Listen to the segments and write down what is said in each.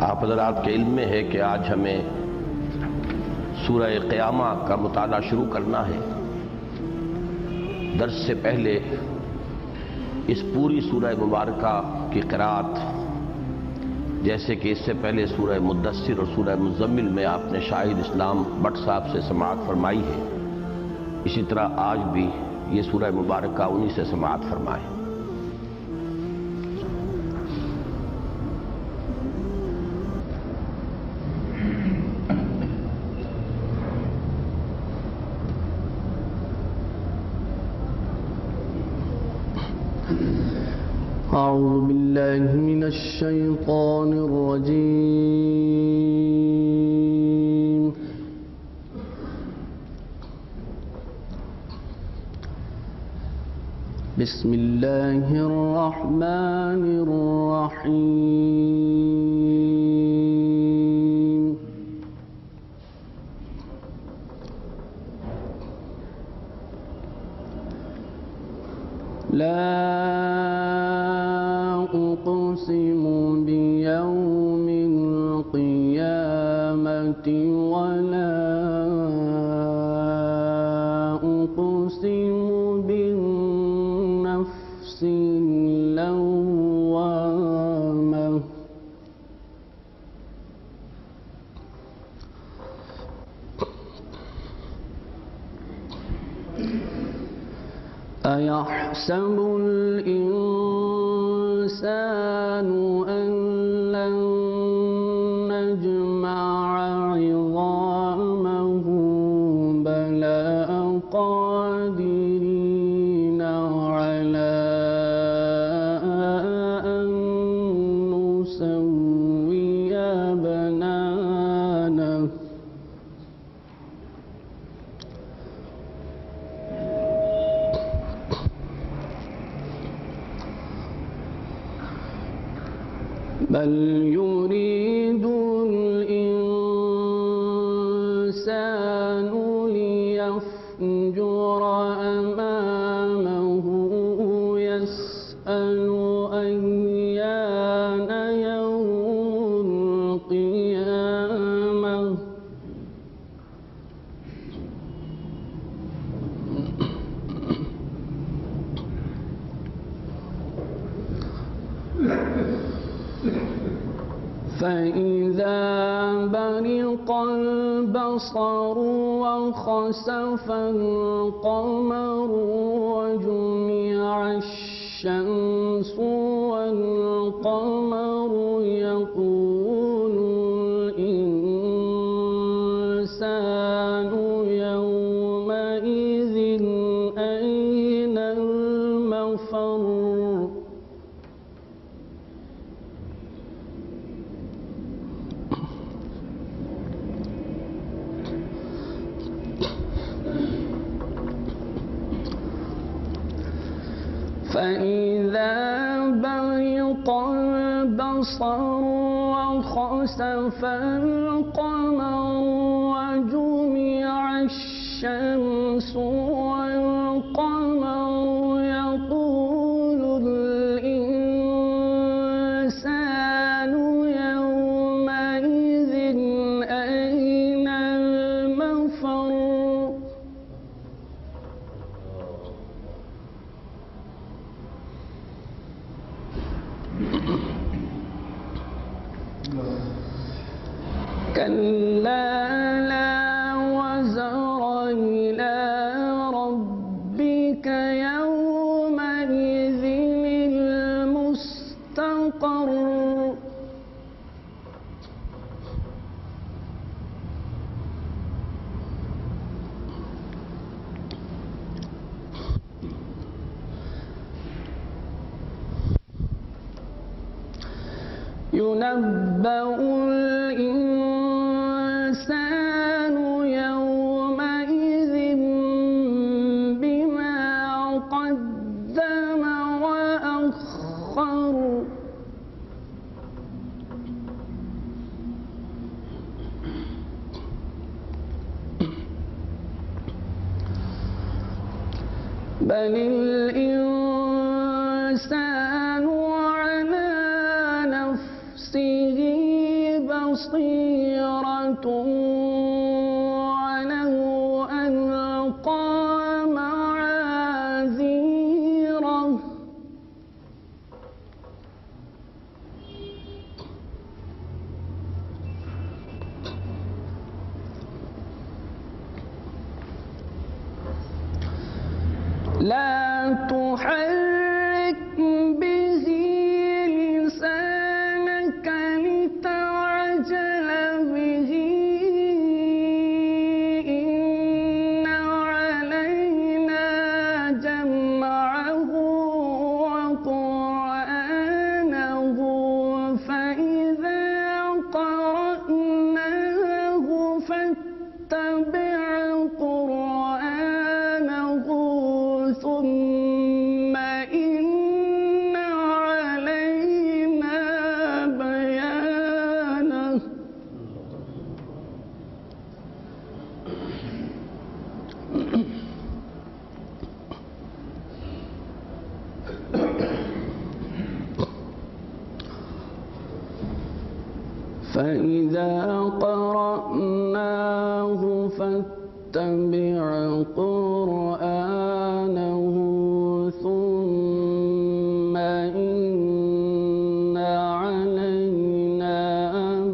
آپ حضرات کے علم میں ہے کہ آج ہمیں سورہ قیامہ کا مطالعہ شروع کرنا ہے۔ درس سے پہلے اس پوری سورہ مبارکہ کی قرأت، جیسے کہ اس سے پہلے سورہ مدثر اور سورہ مزمل میں آپ نے شاہد اسلام بٹ صاحب سے سماعت فرمائی ہے، اسی طرح آج بھی یہ سورہ مبارکہ انہی سے سماعت فرمائیں۔ أعوذ بالله من الشيطان الرجيم. بسم الله الرحمن الرحيم. لا أقسم بيوم القيامة ولا أقسم بالنفس اللوامة. أيحسب الإنسان أن لن نجمع عظامه بلى قادرين على أن نسوي بنانه. بل يريد الإنسان ليفجر أمامه يسأل أيان يوم القيامة. فإذا برق البصر وخسف القمر وجمع الشمس والقمر يقول الإنسان يومئذ أين المفر. فإذا برق البصر وخسف القمر وجمع الشمس والقمر يقول الإنسان يومئذ أين المفر. كلا لا وزر إلى ربك يومئذ المستقر. ينبأ الإنسان يومئذ بما قدم وأخر. بل الإنسان على نفسه بصيرة ولو ألقى معاذيره لا تحرك به لسانك لتعجل به إن علينا جمعه وقرآنه فإذا قرأناه فاتبع قرآنه ثم إن علينا بيانه فإذا قرأناه فاتبع قرآنه ثم إن علينا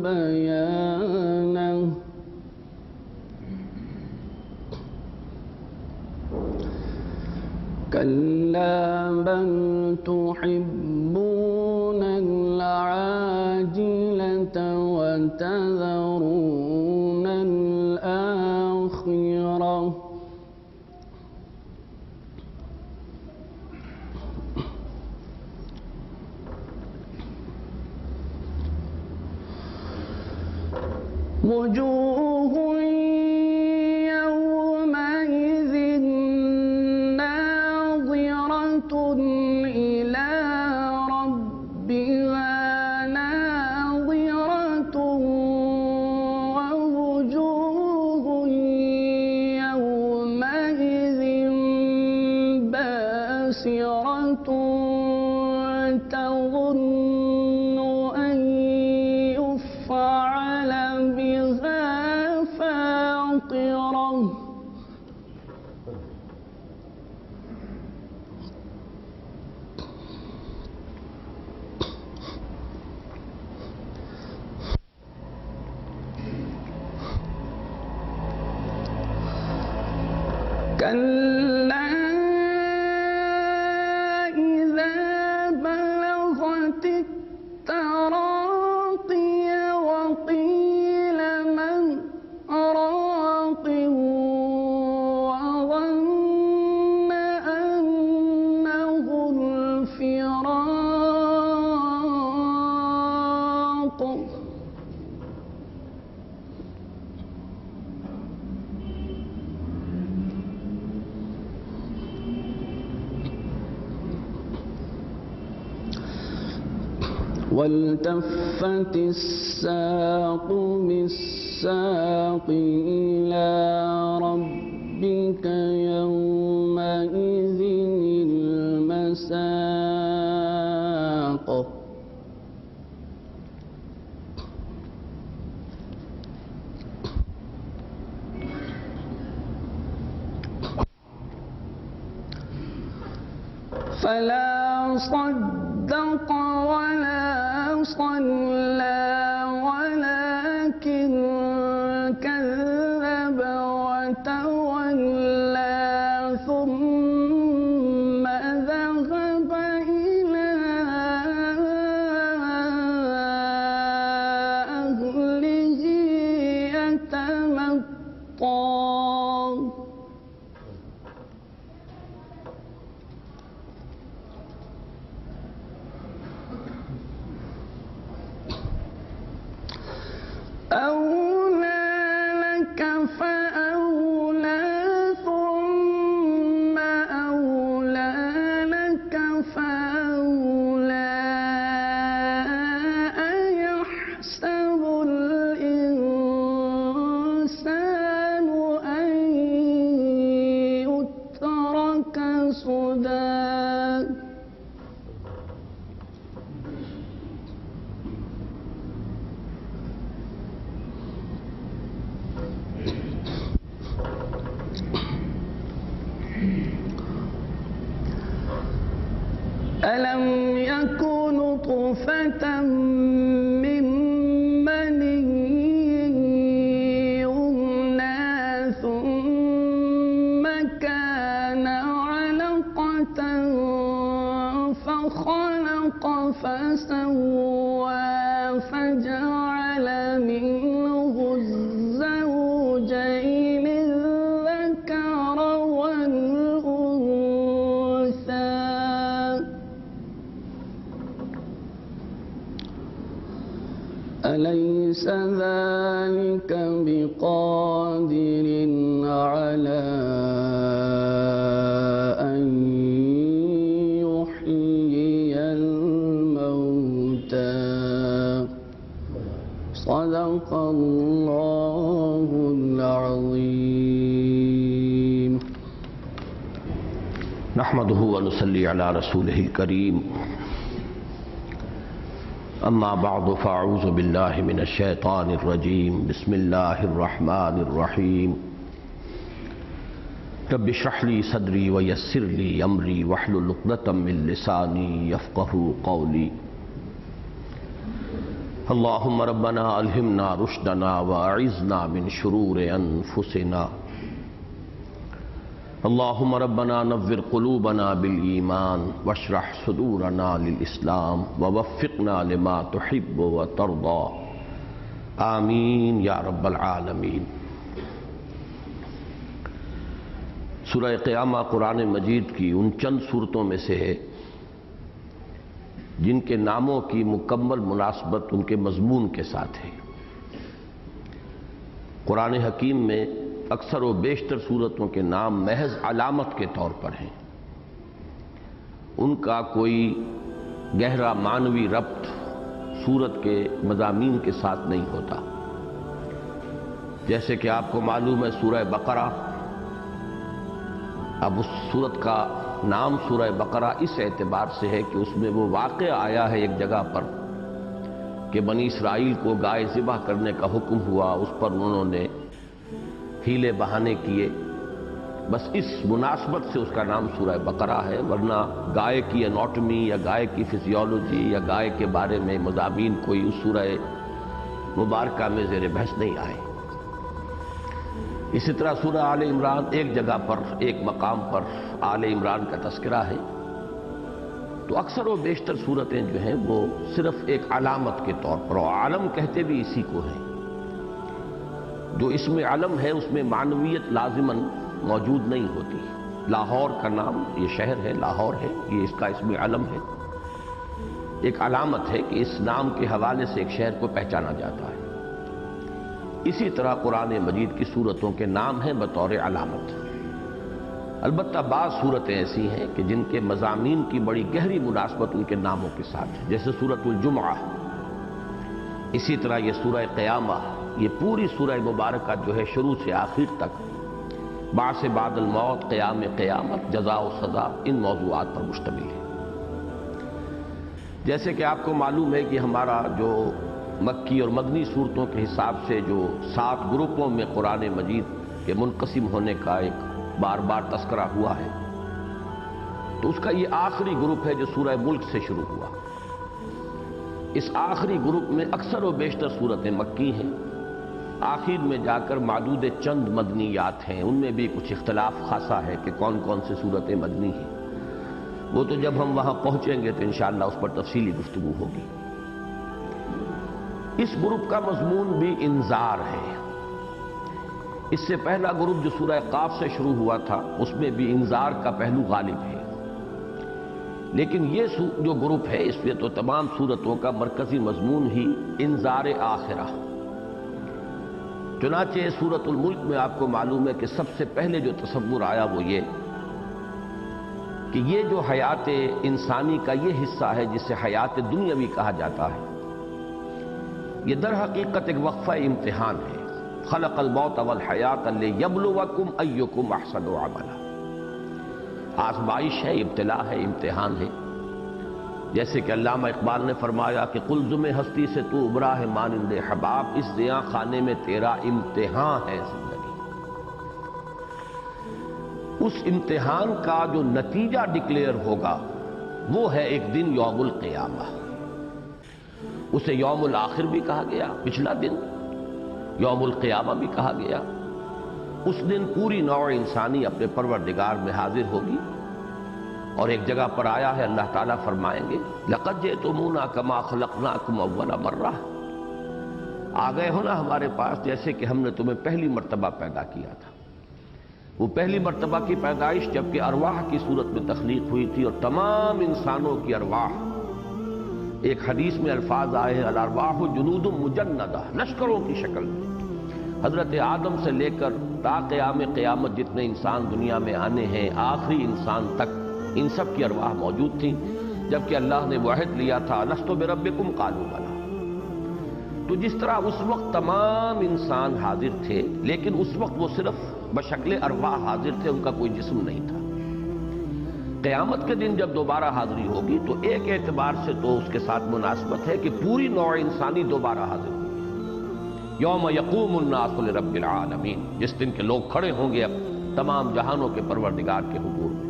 بيانه كلا بل تحبون العاجلة وتذرون الآخرة وجوه يومئذ ناظرة إلى ربها ناظرة ووجوه يومئذ باسرة تظن أن يفعل بها فاقرة كلا إذا بلغت التراقي وقيل من راق وظن أنه الفراق والتفت الساق بالساق إلى ربك يومئذ المساق فلا صدق ولا صلى ولكن كذب وتولى ثم ذهب إلى أهله يتمطى ألم يكن نطفة من مني يمنى ثم كان علقة فخلق فسوى فجعل منه الزوجين الذكر والأنثى أليس ذلك بقادر على أن يحيي الموتى صدق الله العظيم. نحمده ونصلي على رسوله الكريم. اما بعد فاعوذ باللہ من الشیطان الرجیم. بسم اللہ الرحمن الرحیم. رب اشرح لي صدری ویسر لي امری واحلل عقدۃ من لسانی یفقهوا قولی. اللہم ربنا الہمنا رشدنا واعذنا من شرور انفسنا. اللہم ربنا نور قلوبنا بالایمان واشرح صدورنا للاسلام ووفقنا لما تحب وترضى. آمین یا رب العالمین. سورہ قیامہ قرآن مجید کی ان چند صورتوں میں سے ہے جن کے ناموں کی مکمل مناسبت ان کے مضمون کے ساتھ ہے. قرآن حکیم میں اکثر و بیشتر صورتوں کے نام محض علامت کے طور پر ہیں. ان کا کوئی گہرا معنوی ربط صورت کے مضامین کے ساتھ نہیں ہوتا. جیسے کہ آپ کو معلوم ہے سورہ بقرہ، اب اس صورت کا نام سورہ بقرہ اس اعتبار سے ہے کہ اس میں وہ واقعہ آیا ہے ایک جگہ پر کہ بنی اسرائیل کو گائے ذبح کرنے کا حکم ہوا، اس پر انہوں نے ہیلے بہانے کیے. بس اس مناسبت سے اس کا نام سورہ بقرہ ہے، ورنہ گائے کی اناٹمی یا گائے کی فزیولوجی یا گائے کے بارے میں مضامین کوئی اس سورہ مبارکہ میں زیر بحث نہیں آئے. اسی طرح سورہ آل عمران ایک جگہ پر ایک مقام پر آل عمران کا تذکرہ ہے. تو اکثر و بیشتر صورتیں جو ہیں وہ صرف ایک علامت کے طور پر، اور عالم کہتے بھی اسی کو ہیں. جو اسم علم ہے اس میں معنویت لازماً موجود نہیں ہوتی. لاہور کا نام، یہ شہر ہے لاہور ہے، یہ اس کا اسم علم ہے، ایک علامت ہے کہ اس نام کے حوالے سے ایک شہر کو پہچانا جاتا ہے. اسی طرح قرآن مجید کی صورتوں کے نام ہیں بطور علامت. البتہ بعض صورتیں ایسی ہیں کہ جن کے مضامین کی بڑی گہری مناسبت ان کے ناموں کے ساتھ ہے، جیسے سورۃ الجمعہ. اسی طرح یہ سورہ قیامہ، یہ پوری سورہ مبارکہ جو ہے شروع سے آخر تک بعث بعد الموت، قیام قیامت، جزا و سزا، ان موضوعات پر مشتمل ہے. جیسے کہ آپ کو معلوم ہے کہ ہمارا جو مکی اور مدنی صورتوں کے حساب سے جو 7 گروپوں میں قرآن مجید کے منقسم ہونے کا ایک بار بار تذکرہ ہوا ہے، تو اس کا یہ آخری گروپ ہے جو سورہ ملک سے شروع ہوا. اس آخری گروپ میں اکثر و بیشتر صورتیں مکی ہیں. آخر میں جا کر معدود چند مدنیات ہیں، ان میں بھی کچھ اختلاف خاصا ہے کہ کون کون سے صورتیں مدنی ہیں. وہ تو جب ہم وہاں پہنچیں گے تو انشاءاللہ اس پر تفصیلی گفتگو ہوگی. اس گروپ کا مضمون بھی انذار ہے. اس سے پہلا گروپ جو سورہ قاف سے شروع ہوا تھا اس میں بھی انذار کا پہلو غالب ہے. لیکن یہ جو گروپ ہے اس میں تو تمام صورتوں کا مرکزی مضمون ہی انذار آخرہ. چنانچہ سورۃ الملک میں آپ کو معلوم ہے کہ سب سے پہلے جو تصور آیا وہ یہ کہ یہ جو حیات انسانی کا یہ حصہ ہے جسے حیات دنیاوی کہا جاتا ہے، یہ در حقیقت ایک وقفہ امتحان ہے. خلق الموت والحیات لیبلوکم ایکم احسن عملا. آزمائش ہے، ابتلا ہے، امتحان ہے. جیسے کہ علامہ اقبال نے فرمایا کہ قلزم ہستی سے تو ابرا ہے مانند حباب، اس زیاں خانے میں تیرا امتحان ہے زندگی. اس امتحان کا جو نتیجہ ڈکلیئر ہوگا وہ ہے ایک دن یوم القیامہ. اسے یوم الآخر بھی کہا گیا، پچھلا دن یوم القیامہ بھی کہا گیا. اس دن پوری نوع انسانی اپنے پروردگار میں حاضر ہوگی. اور ایک جگہ پر آیا ہے اللہ تعالیٰ فرمائیں گے لَقَدْ جِئْتُمُونَا كَمَا خَلَقْنَاكُمْ أَوَّلَ مَرَّةٍ، آ گئے ہو نا ہمارے پاس جیسے کہ ہم نے تمہیں پہلی مرتبہ پیدا کیا تھا. وہ پہلی مرتبہ کی پیدائش جبکہ ارواح کی صورت میں تخلیق ہوئی تھی، اور تمام انسانوں کی ارواح، ایک حدیث میں الفاظ آئے ہیں الارواح جنود مجندہ، لشکروں کی شکل میں. حضرت آدم سے لے کر تا قیام قیامت جتنے انسان دنیا میں آنے ہیں، آخری انسان تک ان سب کی ارواح موجود تھیں. جبکہ اللہ نے وہ عہد لیا تھا الستو بربکم قالوا بلی. تو جس طرح اس وقت تمام انسان حاضر تھے، لیکن اس وقت وہ صرف بشکل ارواح حاضر تھے، ان کا کوئی جسم نہیں تھا. قیامت کے دن جب دوبارہ حاضری ہوگی تو ایک اعتبار سے تو اس کے ساتھ مناسبت ہے کہ پوری نوع انسانی دوبارہ حاضر ہوگی. یوم یقوم الناس لرب العالمین، جس دن کے لوگ کھڑے ہوں گے اب تمام جہانوں کے پروردگار کے حضور میں.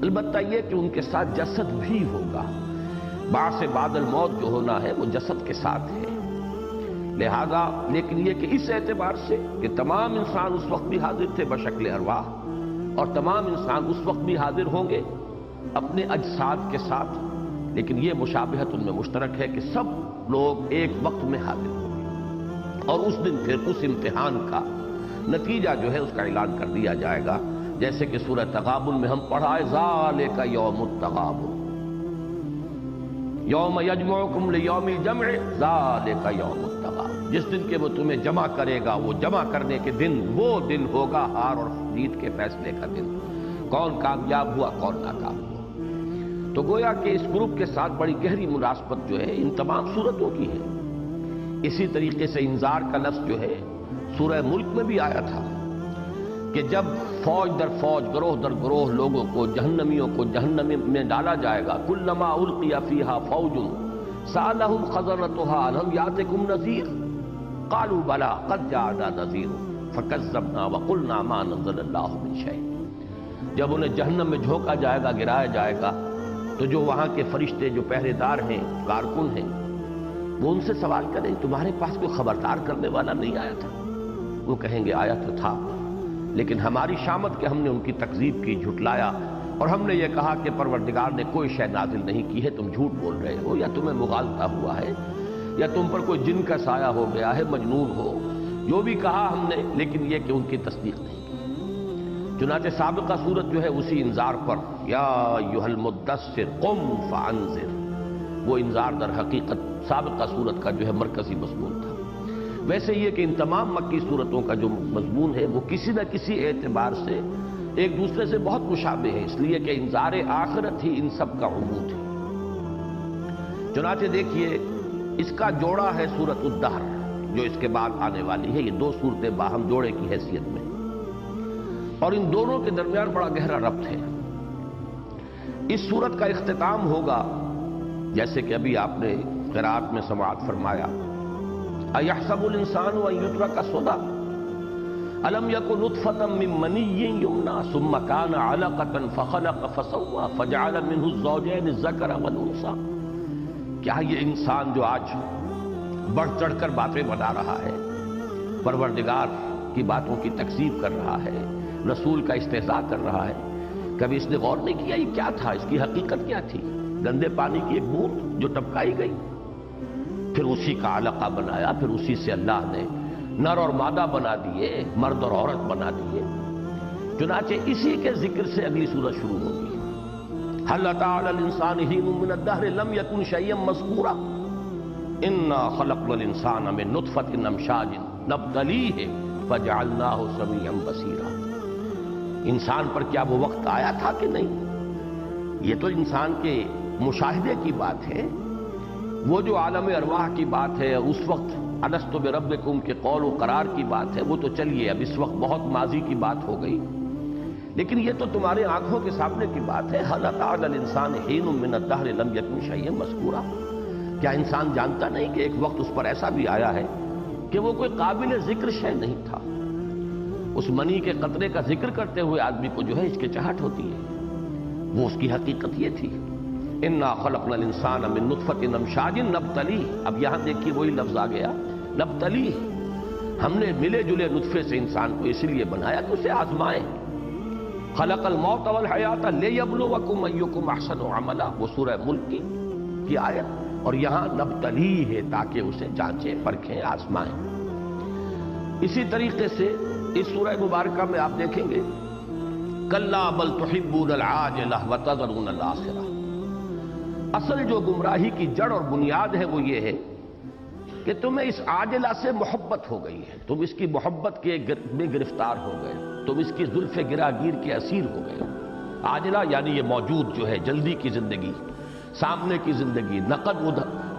البتہ یہ کہ ان کے ساتھ جسد بھی ہوگا. بعث بعد الموت جو ہونا ہے وہ جسد کے ساتھ ہے. لہذا لیکن یہ کہ اس اعتبار سے کہ تمام انسان اس وقت بھی حاضر تھے بشکل ارواح، اور تمام انسان اس وقت بھی حاضر ہوں گے اپنے اجساد کے ساتھ، لیکن یہ مشابہت ان میں مشترک ہے کہ سب لوگ ایک وقت میں حاضر ہوں گے. اور اس دن پھر اس امتحان کا نتیجہ جو ہے اس کا اعلان کر دیا جائے گا، جیسے کہ سورہ تغابن میں ہم پڑھا ہے ذالک یوم التغابن، یوم یجمعکم لیوم الجمع ذالک یوم التغابن. جس دن کے وہ تمہیں جمع کرے گا، وہ جمع کرنے کے دن، وہ دن ہوگا ہار اور جیت کے فیصلے کا دن. کون کامیاب ہوا کون ناکام ہوا. تو گویا کہ اس گروپ کے ساتھ بڑی گہری مناسبت جو ہے ان تمام صورتوں کی ہے. اسی طریقے سے انذار کا لفظ جو ہے سورہ ملک میں بھی آیا تھا کہ جب فوج در فوج، گروہ در گروہ لوگوں کو، جہنمیوں کو جہنم میں ڈالا جائے گا. کلما القی فیہا فوج سألہم خزنتہا الم یاتکم نذیر قالوا بلی قد جاءنا نذیر فکذبنا وقلنا ما نزل اللہ من شیء. جب انہیں جہنم میں جھونکا جائے گا، گرایا جائے گا، تو جو وہاں کے فرشتے جو پہرے دار ہیں، کارکن ہیں، وہ ان سے سوال کریں تمہارے پاس کوئی خبردار کرنے والا نہیں آیا تھا؟ وہ کہیں گے آیا تو تھا، لیکن ہماری شامت کہ ہم نے ان کی تکذیب کی، جھٹلایا، اور ہم نے یہ کہا کہ پروردگار نے کوئی شے نازل نہیں کی ہے، تم جھوٹ بول رہے ہو، یا تمہیں مغالطہ ہوا ہے، یا تم پر کوئی جن کا سایہ ہو گیا ہے، مجنون ہو. جو بھی کہا ہم نے، لیکن یہ کہ ان کی تصدیق نہیں کی. چنانچہ سابقہ صورت جو ہے اسی انذار پر یا ایھا المدثر قم فانذر، وہ انذار در حقیقت سابقہ صورت کا جو ہے مرکزی مضمون تھا. ویسے یہ کہ ان تمام مکی صورتوں کا جو مضمون ہے وہ کسی نہ کسی اعتبار سے ایک دوسرے سے بہت مشابہ ہے، اس لیے کہ انذار آخرت ہی ان سب کا عمود ہے. چنانچہ دیکھیے اس کا جوڑا ہے سورۃ الدہر جو اس کے بعد آنے والی ہے. یہ دو صورتیں باہم جوڑے کی حیثیت میں، اور ان دونوں کے درمیان بڑا گہرا ربط ہے. اس صورت کا اختتام ہوگا جیسے کہ ابھی آپ نے قرات میں سماعت فرمایا اَيَحْسَبُ الْإِنسَانُ أَن يُتْرَكَ سُدًى أَلَمْ يَكُن نُطْفَةً مِّن مَّنِيٍّ يُمْنَىٰ ثُمَّ كَانَ عَلَقَةً فَخَلَقَ فَسَوَّىٰ فَجَعَلَ مِنْهُ الزَّوْجَيْنِ الذَّكَرَ وَالْأُنثَىٰ. کیا یہ انسان جو آج بڑھ چڑھ کر باتیں بنا رہا ہے، پروردگار کی باتوں کی تکذیب کر رہا ہے، رسول کا استہزاء کر رہا ہے، کبھی اس نے غور نہیں کیا یہ کیا تھا، اس کی حقیقت کیا تھی؟ گندے پانی کی ایک بوند جو ٹپکائی گئی، پھر اسی کا علقہ بنایا، پھر اسی سے اللہ نے نر اور مادہ بنا دیے، مرد اور عورت بنا دیے. چنانچہ اسی کے ذکر سے اگلی سورت شروع ہوگی. هل أتى على الإنسان حين من الدهر لم يكن شيئا مذكورا إنا خلقنا الإنسان من نطفة أمشاج نبتليه فجعلناه سميعا بصيرا. انسان پر کیا وہ وقت آیا تھا کہ نہیں؟ یہ تو انسان کے مشاہدے کی بات ہے. وہ جو عالم ارواح کی بات ہے، اس وقت الست بربکم کے قول و قرار کی بات ہے، وہ تو چلیے اب اس وقت بہت ماضی کی بات ہو گئی، لیکن یہ تو تمہارے آنکھوں کے سامنے کی بات ہے. هل أتى على الإنسان حين من الدهر لم يكن شيئا مذكورا. کیا انسان جانتا نہیں کہ ایک وقت اس پر ایسا بھی آیا ہے کہ وہ کوئی قابل ذکر شے نہیں تھا؟ اس منی کے قطرے کا ذکر کرتے ہوئے آدمی کو جو ہے ہچکچاہٹ ہوتی ہے، وہ اس کی حقیقت یہ تھی. انا خلقنا الانسان من نطفۃ امشاج نبتلیہ. اب یہاں دیکھیے وہی لفظ آ گیا نبتلیہ. ہم نے ملے جلے نطفے سے انسان کو اس لیے بنایا کہ اسے آزمائیں. خلق الموت والحیات لیبلوکم ایکم احسن عملا، وہ سورہ ملک کی آیت. اور یہاں نبتلیہ ہے تاکہ اسے جانچیں پرکھیں آزمائیں. اسی طریقے سے اس سورہ مبارکہ میں آپ دیکھیں گے کلا بل تحبون العاجلہ وتذرون الآخرہ. اصل جو گمراہی کی جڑ اور بنیاد ہے وہ یہ ہے کہ تمہیں اس عاجلہ سے محبت ہو گئی ہے، تم اس کی محبت کے میں گرفتار ہو گئے، تم اس کی زلف گراگیر کے اسیر ہو گئے. عاجلہ یعنی یہ موجود جو ہے جلدی کی زندگی، سامنے کی زندگی، نقد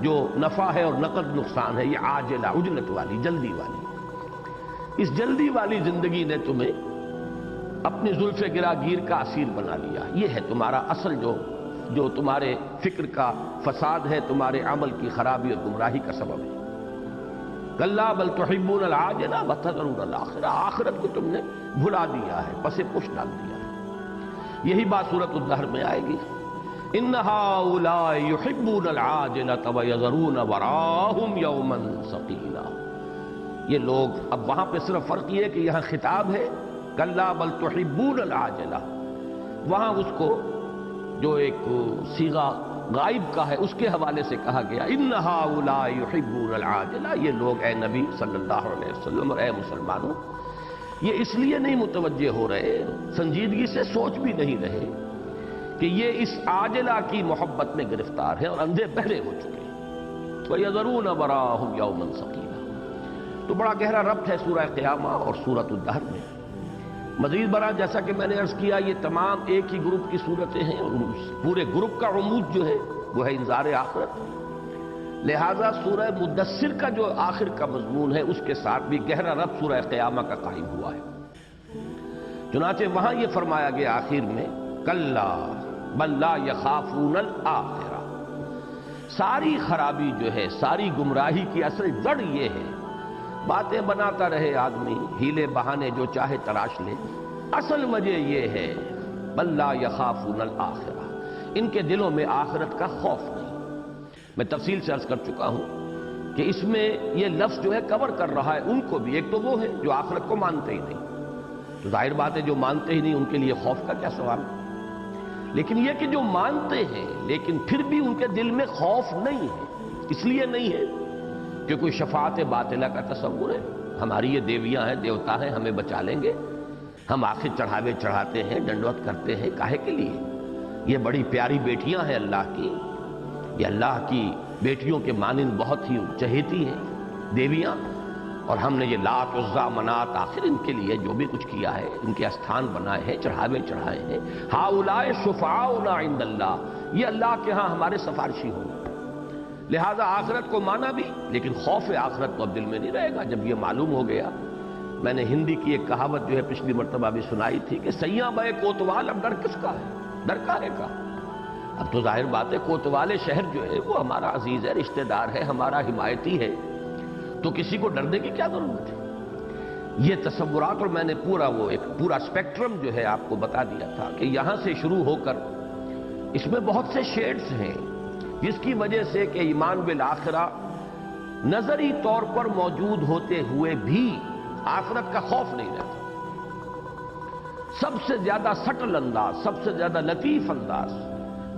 جو نفع ہے اور نقد نقصان ہے، یہ عاجلہ عجلت والی جلدی والی. اس جلدی والی زندگی نے تمہیں اپنی زلف گراگیر کا اسیر بنا لیا. یہ ہے تمہارا اصل جو تمہارے فکر کا فساد ہے، تمہارے عمل کی خرابی اور گمراہی کا سبب ہے. کلا بل تحبون العاجلہ وتذرون الآخرہ. آخرت کو تم نے بھلا دیا ہے، پس پش ڈال دیا ہے. یہی بات سورۃ الدہر میں آئے گی ان ہؤلاء یحبون العاجلۃ ویذرون وراءہم یوما ثقیلا. یہ لوگ، اب وہاں پہ صرف فرق یہ ہے کہ یہاں خطاب ہے کلا بل تحبون العاجلہ، وہاں اس کو جو ایک صیغہ غائب کا ہے اس کے حوالے سے کہا گیا ان ہؤلاء یحبون العاجلہ. یہ لوگ اے نبی صلی اللہ علیہ وسلم اور اے مسلمانوں یہ اس لیے نہیں متوجہ ہو رہے، سنجیدگی سے سوچ بھی نہیں رہے کہ یہ اس عاجلہ کی محبت میں گرفتار ہے اور اندھے بہرے ہو چکے ہیں. وَيَذَرُونَ وَرَاءَهُمْ يَوْمًا ثَقِيلًا. تو بڑا گہرا ربط ہے سورہ قیامہ اور سورۃ الدہر میں. مزید برآں جیسا کہ میں نے عرض کیا یہ تمام ایک ہی گروپ کی صورتیں ہیں اور پورے گروپ کا عمود جو ہے وہ ہے انذار آخرت. لہذا سورہ مدثر کا جو آخر کا مضمون ہے اس کے ساتھ بھی گہرا ربط سورہ قیامہ کا قائم ہوا ہے. چنانچہ وہاں یہ فرمایا گیا آخر میں کلا بل لا یخافون الآخرہ. ساری خرابی جو ہے، ساری گمراہی کی اصل جڑ یہ ہے، باتیں بناتا رہے آدمی، ہیلے بہانے جو چاہے تراش لے، اصل وجہ یہ ہے بل لا یخافون الآخرہ، ان کے دلوں میں آخرت کا خوف نہیں. میں تفصیل سے عرض کر چکا ہوں کہ اس میں یہ لفظ جو ہے کور کر رہا ہے ان کو بھی. ایک تو وہ ہے جو آخرت کو مانتے ہی نہیں، تو ظاہر بات ہے جو مانتے ہی نہیں ان کے لیے خوف کا کیا سوال. لیکن یہ کہ جو مانتے ہیں لیکن پھر بھی ان کے دل میں خوف نہیں ہے. اس لیے نہیں ہے کہ کوئی شفاعت باطلہ کا تصور ہے، ہماری یہ دیویاں ہیں، دیوتا ہیں، ہمیں بچا لیں گے، ہم آخر چڑھاوے چڑھاتے ہیں، ڈنڈوت کرتے ہیں، کاہے کے لیے؟ یہ بڑی پیاری بیٹیاں ہیں اللہ کی، یہ اللہ کی بیٹیوں کے مانند بہت ہی چہیتی ہیں دیویاں، اور ہم نے یہ لات عزا منات آخر ان کے لیے جو بھی کچھ کیا ہے، ان کے استھان بنائے ہیں، چڑھاوے چڑھائے ہیں. ہؤلاء شفعاؤنا عند اللہ، یہ اللہ کے ہاں ہمارے سفارشی ہوں. لہذا آخرت کو مانا بھی، لیکن خوف آخرت تو اب دل میں نہیں رہے گا. جب یہ معلوم ہو گیا، میں نے ہندی کی ایک کہاوت جو ہے پچھلی مرتبہ بھی سنائی تھی کہ سیاں بے کوتوال، اب ڈر کس کا ہے؟ ڈر کاہے کا؟ اب تو ظاہر بات ہے کوتوال شہر جو ہے وہ ہمارا عزیز ہے، رشتہ دار ہے، ہمارا حمایتی ہے، تو کسی کو ڈرنے کی کیا ضرورت ہے؟ یہ تصورات، اور میں نے ایک پورا اسپیکٹرم جو ہے آپ کو بتا دیا تھا کہ یہاں سے شروع ہو کر اس میں بہت سے شیڈز ہیں جس کی وجہ سے کہ ایمان بالآخرہ نظری طور پر موجود ہوتے ہوئے بھی آخرت کا خوف نہیں رہتا. سب سے زیادہ سٹل انداز، سب سے زیادہ لطیف انداز،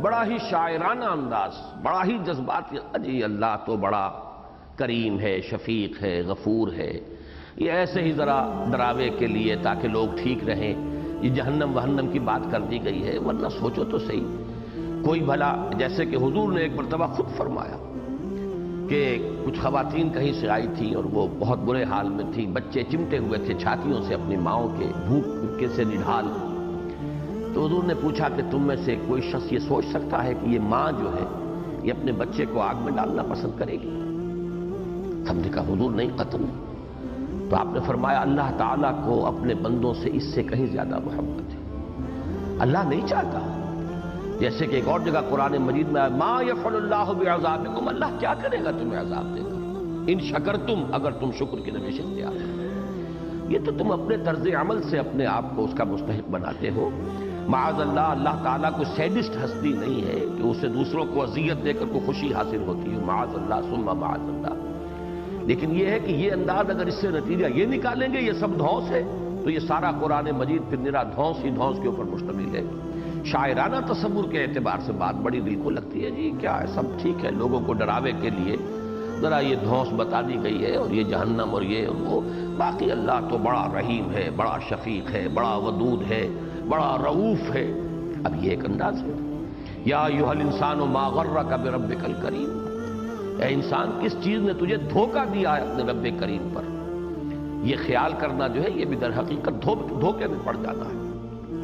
بڑا ہی شاعرانہ انداز، بڑا ہی جذباتی، اجی اللہ تو بڑا کریم ہے، شفیق ہے، غفور ہے. یہ ایسے ہی ذرا ڈراوے کے لیے تاکہ لوگ ٹھیک رہیں یہ جہنم وہنم کی بات کر دی گئی ہے. ورنہ سوچو تو صحیح، کوئی بھلا، جیسے کہ حضور نے ایک مرتبہ خود فرمایا کہ کچھ خواتین کہیں سے آئی تھیں اور وہ بہت برے حال میں تھیں، بچے چمٹے ہوئے تھے چھاتیوں سے اپنی ماؤں کے، بھوک کے سے نڈھال. تو حضور نے پوچھا کہ تم میں سے کوئی شخص یہ سوچ سکتا ہے کہ یہ ماں جو ہے یہ اپنے بچے کو آگ میں ڈالنا پسند کرے گی؟ ہم نے کہا حضور نہیں، قطعاً. تو آپ نے فرمایا اللہ تعالیٰ کو اپنے بندوں سے اس سے کہیں زیادہ محبت ہے. اللہ نہیں چاہتا، جیسے کہ ایک اور جگہ قرآن مجید میں ما یفعل اللہ بعذابکم، اللہ کیا کرے گا تمہیں عذاب دے گا، ان شکرتم، اگر تم شکر کی نوش اختیار کرو. یہ تو تم اپنے طرز عمل سے اپنے آپ کو اس کا مستحق بناتے ہو. معاذ اللہ، اللہ تعالیٰ کوئی سیڈسٹ ہستی نہیں ہے کہ اسے دوسروں کو اذیت دے کر کوئی خوشی حاصل ہوتی ہے، معاذ اللہ ثم معاذ اللہ۔ لیکن یہ ہے کہ یہ انداز اگر اس سے نتیجہ یہ نکالیں گے یہ سب دھونس ہے، تو یہ سارا قرآن مجید پھر نرا دھونس ہی دھونس کے اوپر مشتمل ہے۔ شاعرانہ تصور کے اعتبار سے بات بڑی دل کو لگتی ہے، جی کیا ہے، سب ٹھیک ہے، لوگوں کو ڈراوے کے لیے ذرا یہ دھونس بتا دی گئی ہے، اور یہ جہنم اور یہ اور وہ، باقی اللہ تو بڑا رحیم ہے، بڑا شفیق ہے، بڑا ودود ہے، بڑا رؤوف ہے۔ اب یہ ایک انداز ہے، یا ایھا الانسان ما غرک بربک الکریم، اے انسان کس چیز نے تجھے دھوکہ دیا ہے اپنے رب کریم پر۔ یہ خیال کرنا جو ہے یہ بھی در حقیقت دھوکے میں پڑ جانا ہے۔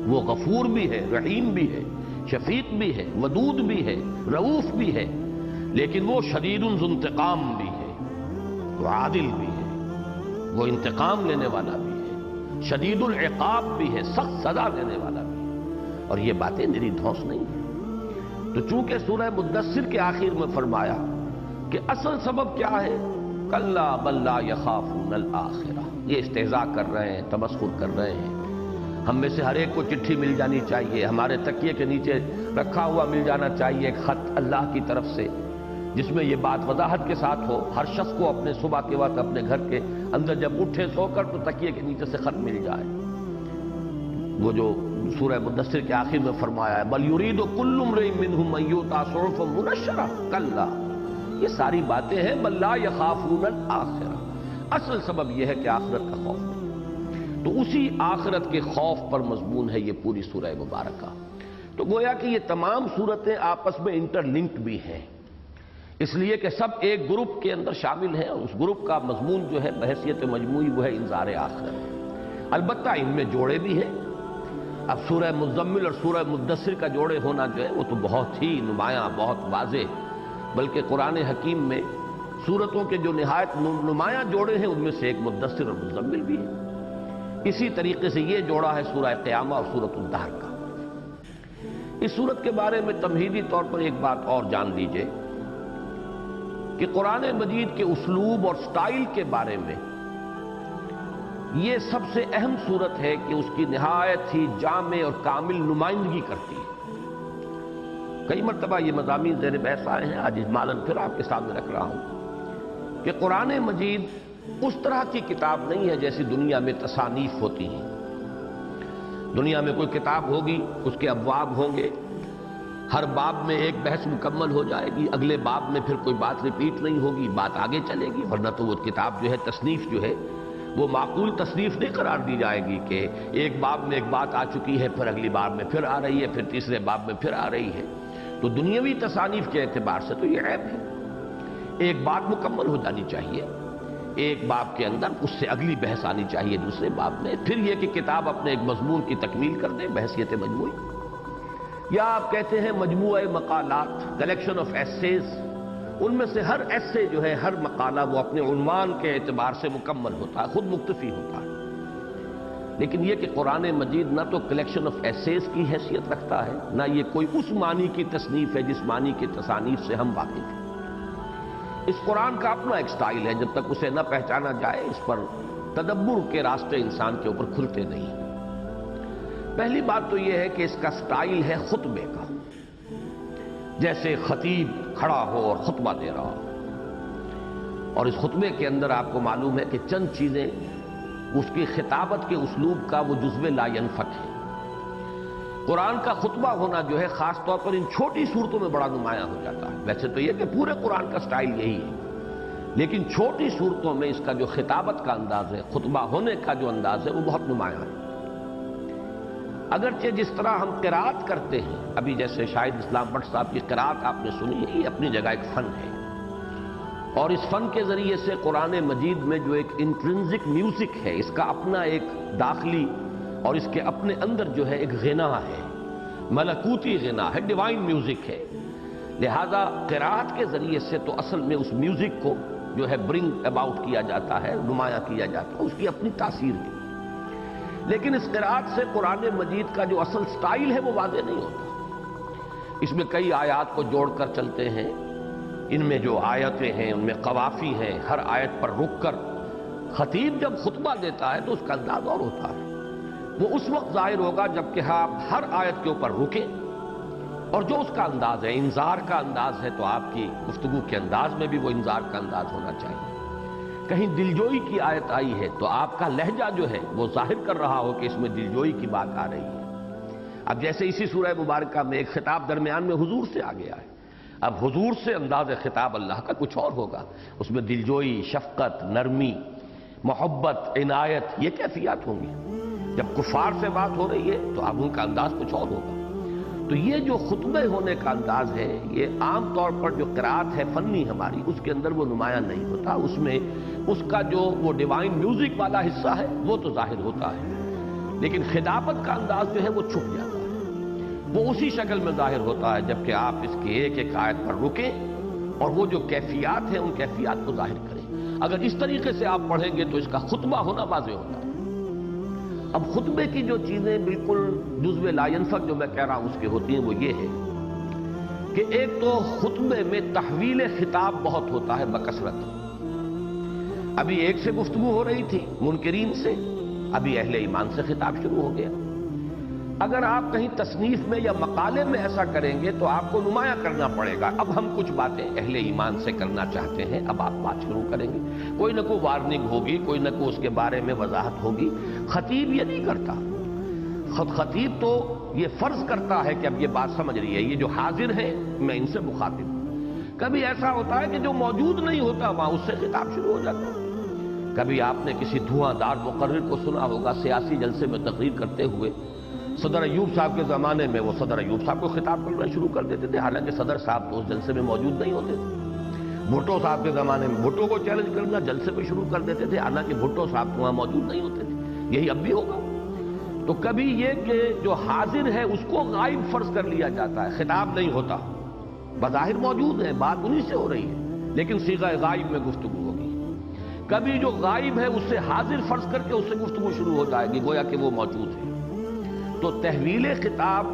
وہ غفور بھی ہے، رحیم بھی ہے، شفیق بھی ہے، ودود بھی ہے، رؤوف بھی ہے، لیکن وہ شدید ذو انتقام بھی ہے، وہ عادل بھی ہے، وہ انتقام لینے والا بھی ہے، شدید العقاب بھی ہے، سخت سزا دینے والا بھی ہے۔ اور یہ باتیں میری دھونس نہیں ہیں۔ تو چونکہ سورہ مدثر کے آخر میں فرمایا کہ اصل سبب کیا ہے، کلا بل لا یخافون الآخرہ، یہ استہزاء کر رہے ہیں، تمسخر کر رہے ہیں۔ ہم میں سے ہر ایک کو چٹھی مل جانی چاہیے، ہمارے تکیے کے نیچے رکھا ہوا مل جانا چاہیے ایک خط اللہ کی طرف سے، جس میں یہ بات وضاحت کے ساتھ ہو، ہر شخص کو اپنے صبح کے وقت اپنے گھر کے اندر جب اٹھے سو کر تو تکیے کے نیچے سے خط مل جائے۔ وہ جو سورہ مدثر کے آخر میں فرمایا ہے بل یرید کل امرئ منہم ان یؤتى صحفا منشرہ، کلا، یہ ساری باتیں ہیں بل لا یخافون الآخرہ، اصل سبب یہ ہے کہ آخرت کا خوف نہیں۔ تو اسی آخرت کے خوف پر مضمون ہے یہ پوری سورہ مبارکہ۔ تو گویا کہ یہ تمام صورتیں آپس میں انٹر لنکڈ بھی ہیں، اس لیے کہ سب ایک گروپ کے اندر شامل ہیں، اور اس گروپ کا مضمون جو ہے بحیثیت مجموعی وہ ہے انذار آخرت۔ البتہ ان میں جوڑے بھی ہیں۔ اب سورہ مزمل اور سورہ مدثر کا جوڑے ہونا جو ہے وہ تو بہت ہی نمایاں، بہت واضح، بلکہ قرآن حکیم میں سورتوں کے جو نہایت نمایاں جوڑے ہیں ان میں سے ایک مدثر اور مزمل بھی ہے۔ اسی طریقے سے یہ جوڑا ہے سورہ قیامہ اور سورۃ الدہر کا۔ اس سورت کے بارے میں تمہیدی طور پر ایک بات اور جان لیجئے کہ قرآن مجید کے اسلوب اور سٹائل کے بارے میں یہ سب سے اہم صورت ہے کہ اس کی نہایت ہی جامع اور کامل نمائندگی کرتی ہے۔ کئی مرتبہ یہ مضامین زیر بحث آئے ہیں، آج اجمالاً پھر آپ کے سامنے رکھ رہا ہوں کہ قرآن مجید اس طرح کی کتاب نہیں ہے جیسی دنیا میں تصانیف ہوتی ہیں۔ دنیا میں کوئی کتاب ہوگی، اس کے ابواب ہوں گے، ہر باب میں ایک بحث مکمل ہو جائے گی، اگلے باب میں پھر کوئی بات ریپیٹ نہیں ہوگی، بات آگے چلے گی، ورنہ تو وہ کتاب جو ہے تصنیف جو ہے وہ معقول تصنیف نہیں قرار دی جائے گی کہ ایک باب میں ایک بات آ چکی ہے، پھر اگلی باب میں پھر آ رہی ہے، پھر تیسرے باب میں پھر آ رہی ہے۔ تو دنیاوی تصانیف کے اعتبار سے تو یہ عیب ہے، ایک بات مکمل ہو جانی چاہیے، ایک باب کے اندر اس سے اگلی بحث آنی چاہیے دوسرے باب میں، پھر یہ کہ کتاب اپنے ایک مضمون کی تکمیل کر دے بحیثیت مجموعی، یا آپ کہتے ہیں مجموعہ مقالات، کلیکشن آف ایسیز، ان میں سے ہر ایسے جو ہے، ہر مقالہ وہ اپنے عنوان کے اعتبار سے مکمل ہوتا ہے، خود مکتفی ہوتا ہے۔ لیکن یہ کہ قرآن مجید نہ تو کلیکشن آف ایسیز کی حیثیت رکھتا ہے، نہ یہ کوئی اس معنی کی تصنیف ہے جس معنی کی تصانیف سے ہم واقف ہیں۔ اس قرآن کا اپنا ایک سٹائل ہے، جب تک اسے نہ پہچانا جائے اس پر تدبر کے راستے انسان کے اوپر کھلتے نہیں۔ پہلی بات تو یہ ہے کہ اس کا سٹائل ہے خطبے کا، جیسے خطیب کھڑا ہو اور خطبہ دے رہا ہو، اور اس خطبے کے اندر آپ کو معلوم ہے کہ چند چیزیں اس کی خطابت کے اسلوب کا وہ جزو لا ینفک ہے۔ قرآن کا خطبہ ہونا جو ہے خاص طور پر ان چھوٹی صورتوں میں بڑا نمایاں ہو جاتا ہے۔ ویسے تو یہ کہ پورے قرآن کا سٹائل یہی ہے، لیکن چھوٹی صورتوں میں اس کا جو خطابت کا انداز ہے، خطبہ ہونے کا جو انداز ہے وہ بہت نمایاں ہے۔ اگرچہ جس طرح ہم قرات کرتے ہیں، ابھی جیسے شاہد اسلام بٹ صاحب کی قرات آپ نے سنی ہے، یہ اپنی جگہ ایک فن ہے، اور اس فن کے ذریعے سے قرآن مجید میں جو ایک انٹرنزک میوزک ہے، اس کا اپنا ایک داخلی اور اس کے اپنے اندر جو ہے ایک غنا ہے، ملکوتی غنا ہے، ڈیوائن میوزک ہے۔ لہذا قرات کے ذریعے سے تو اصل میں اس میوزک کو جو ہے برنگ اباؤٹ کیا جاتا ہے، نمایاں کیا جاتا ہے، اس کی اپنی تاثیر ہے۔ لیکن اس قرات سے قرآن مجید کا جو اصل سٹائل ہے وہ واضح نہیں ہوتا۔ اس میں کئی آیات کو جوڑ کر چلتے ہیں، ان میں جو آیتیں ہیں ان میں قوافی ہیں، ہر آیت پر رک کر خطیب جب خطبہ دیتا ہے تو اس کا انداز اور ہوتا ہے۔ وہ اس وقت ظاہر ہوگا جب کہ آپ ہر آیت کے اوپر رکیں، اور جو اس کا انداز ہے انذار کا انداز ہے تو آپ کی گفتگو کے انداز میں بھی وہ انذار کا انداز ہونا چاہیے۔ کہیں دلجوئی کی آیت آئی ہے تو آپ کا لہجہ جو ہے وہ ظاہر کر رہا ہو کہ اس میں دلجوئی کی بات آ رہی ہے۔ اب جیسے اسی سورہ مبارکہ میں ایک خطاب درمیان میں حضور سے آ گیا ہے، اب حضور سے انداز خطاب اللہ کا کچھ اور ہوگا، اس میں دلجوئی، شفقت، نرمی، محبت، عنایت، یہ کیفیات ہوں گی۔ جب کفار سے بات ہو رہی ہے تو اب ان کا انداز کچھ اور ہوگا۔ تو یہ جو خطبے ہونے کا انداز ہے، یہ عام طور پر جو قرات ہے فنی ہماری، اس کے اندر وہ نمایاں نہیں ہوتا، اس میں اس کا جو وہ ڈیوائن میوزک والا حصہ ہے وہ تو ظاہر ہوتا ہے، لیکن خطابت کا انداز جو ہے وہ چھپ جاتا ہے، وہ اسی شکل میں ظاہر ہوتا ہے جبکہ آپ اس کی ایک ایک آیت پر رکیں اور وہ جو کیفیات ہیں ان کیفیات کو ظاہر کریں۔ اگر اس طریقے سے آپ پڑھیں گے تو اس کا خطبہ ہونا واضح ہوتا ہے۔ اب خطبے کی جو چیزیں بالکل جزو لا ینفک جو میں کہہ رہا ہوں اس کی ہوتی ہیں وہ یہ ہے کہ ایک تو خطبے میں تحویل خطاب بہت ہوتا ہے بکثرت۔ ابھی ایک سے گفتگو ہو رہی تھی منکرین سے، ابھی اہل ایمان سے خطاب شروع ہو گیا۔ اگر آپ کہیں تصنیف میں یا مقالے میں ایسا کریں گے تو آپ کو نمایاں کرنا پڑے گا، اب ہم کچھ باتیں اہل ایمان سے کرنا چاہتے ہیں، اب آپ بات شروع کریں گے، کوئی نہ کوئی وارننگ ہوگی، کوئی نہ کوئی اس کے بارے میں وضاحت ہوگی۔ خطیب یہ نہیں کرتا، خطیب تو یہ فرض کرتا ہے کہ اب یہ بات سمجھ رہی ہے، یہ جو حاضر ہے میں ان سے مخاطب ہوں۔ کبھی ایسا ہوتا ہے کہ جو موجود نہیں ہوتا وہاں اس سے خطاب شروع ہو جاتا ہے۔ کبھی آپ نے کسی دھواں دار مقرر کو سنا ہوگا سیاسی جلسے میں تقریر کرتے ہوئے، صدر ایوب صاحب کے زمانے میں وہ صدر ایوب صاحب کو خطاب کرنا شروع کر دیتے تھے، حالانکہ صدر صاحب تو اس جلسے میں موجود نہیں ہوتے تھے۔ بھٹو صاحب کے زمانے میں بھٹو کو چیلنج کرنا جلسے میں شروع کر دیتے تھے، حالانکہ بھٹو صاحب تو وہاں موجود نہیں ہوتے تھے۔ یہی اب بھی ہوگا۔ تو کبھی یہ کہ جو حاضر ہے اس کو غائب فرض کر لیا جاتا ہے، خطاب نہیں ہوتا، بظاہر موجود ہے، بات انہی سے ہو رہی ہے لیکن صیغہ غائب میں گفتگو ہوگی۔ کبھی جو غائب ہے اس سے حاضر فرض کر کے اس سے گفتگو شروع ہو جائے گی گویا کہ وہ موجود ہے۔ تو تحویل خطاب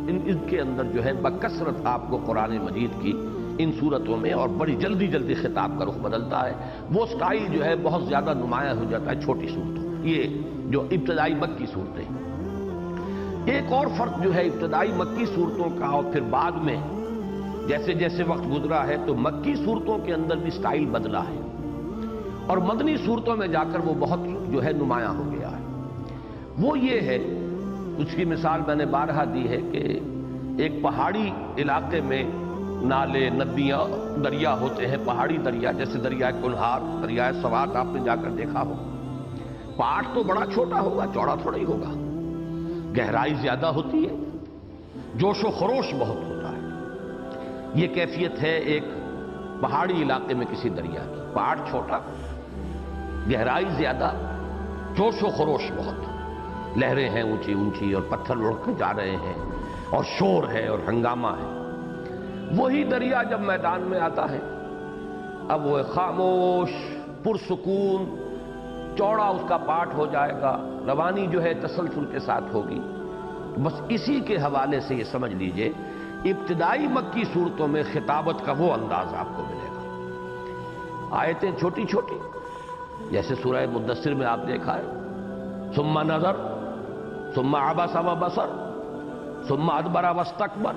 ان کے اندر جو ہے بکثرت آپ کو قرآن مجید کی ان صورتوں میں اور بڑی جلدی جلدی خطاب کا رخ بدلتا ہے۔ وہ سٹائل جو ہے بہت زیادہ نمایاں ہو جاتا ہے چھوٹی صورتوں، یہ جو ابتدائی مکی صورتیں۔ ایک اور فرق جو ہے ابتدائی مکی صورتوں کا اور پھر بعد میں جیسے جیسے وقت گزرا ہے تو مکی صورتوں کے اندر بھی سٹائل بدلا ہے اور مدنی صورتوں میں جا کر وہ بہت جو ہے نمایاں ہو گیا ہے۔ وہ یہ ہے، اس کی مثال میں نے بارہا دی ہے کہ ایک پہاڑی علاقے میں نالے، ندیاں، دریا ہوتے ہیں، پہاڑی دریا جیسے دریائے کنہار، دریائے سوات آپ نے جا کر دیکھا ہو۔ پہاڑ تو بڑا چھوٹا ہوگا، چوڑا تھوڑا ہی ہوگا، گہرائی زیادہ ہوتی ہے، جوش و خروش بہت ہوتا ہے۔ یہ کیفیت ہے ایک پہاڑی علاقے میں کسی دریا کی، پہاڑ چھوٹا، گہرائی زیادہ، جوش و خروش بہت، لہریں ہیں اونچی اونچی اور پتھر لڑک کے جا رہے ہیں اور شور ہے اور ہنگامہ ہے۔ وہی دریا جب میدان میں آتا ہے اب وہ خاموش پرسکون چوڑا اس کا پاٹ ہو جائے گا، روانی جو ہے تسلسل کے ساتھ ہوگی۔ بس اسی کے حوالے سے یہ سمجھ لیجئے ابتدائی مکی صورتوں میں خطابت کا وہ انداز آپ کو ملے گا۔ آیتیں چھوٹی چھوٹی جیسے سورہ مدثر میں آپ دیکھا ہے، ثم نظر ثم عبس وبصر ثم ادبر واستکبر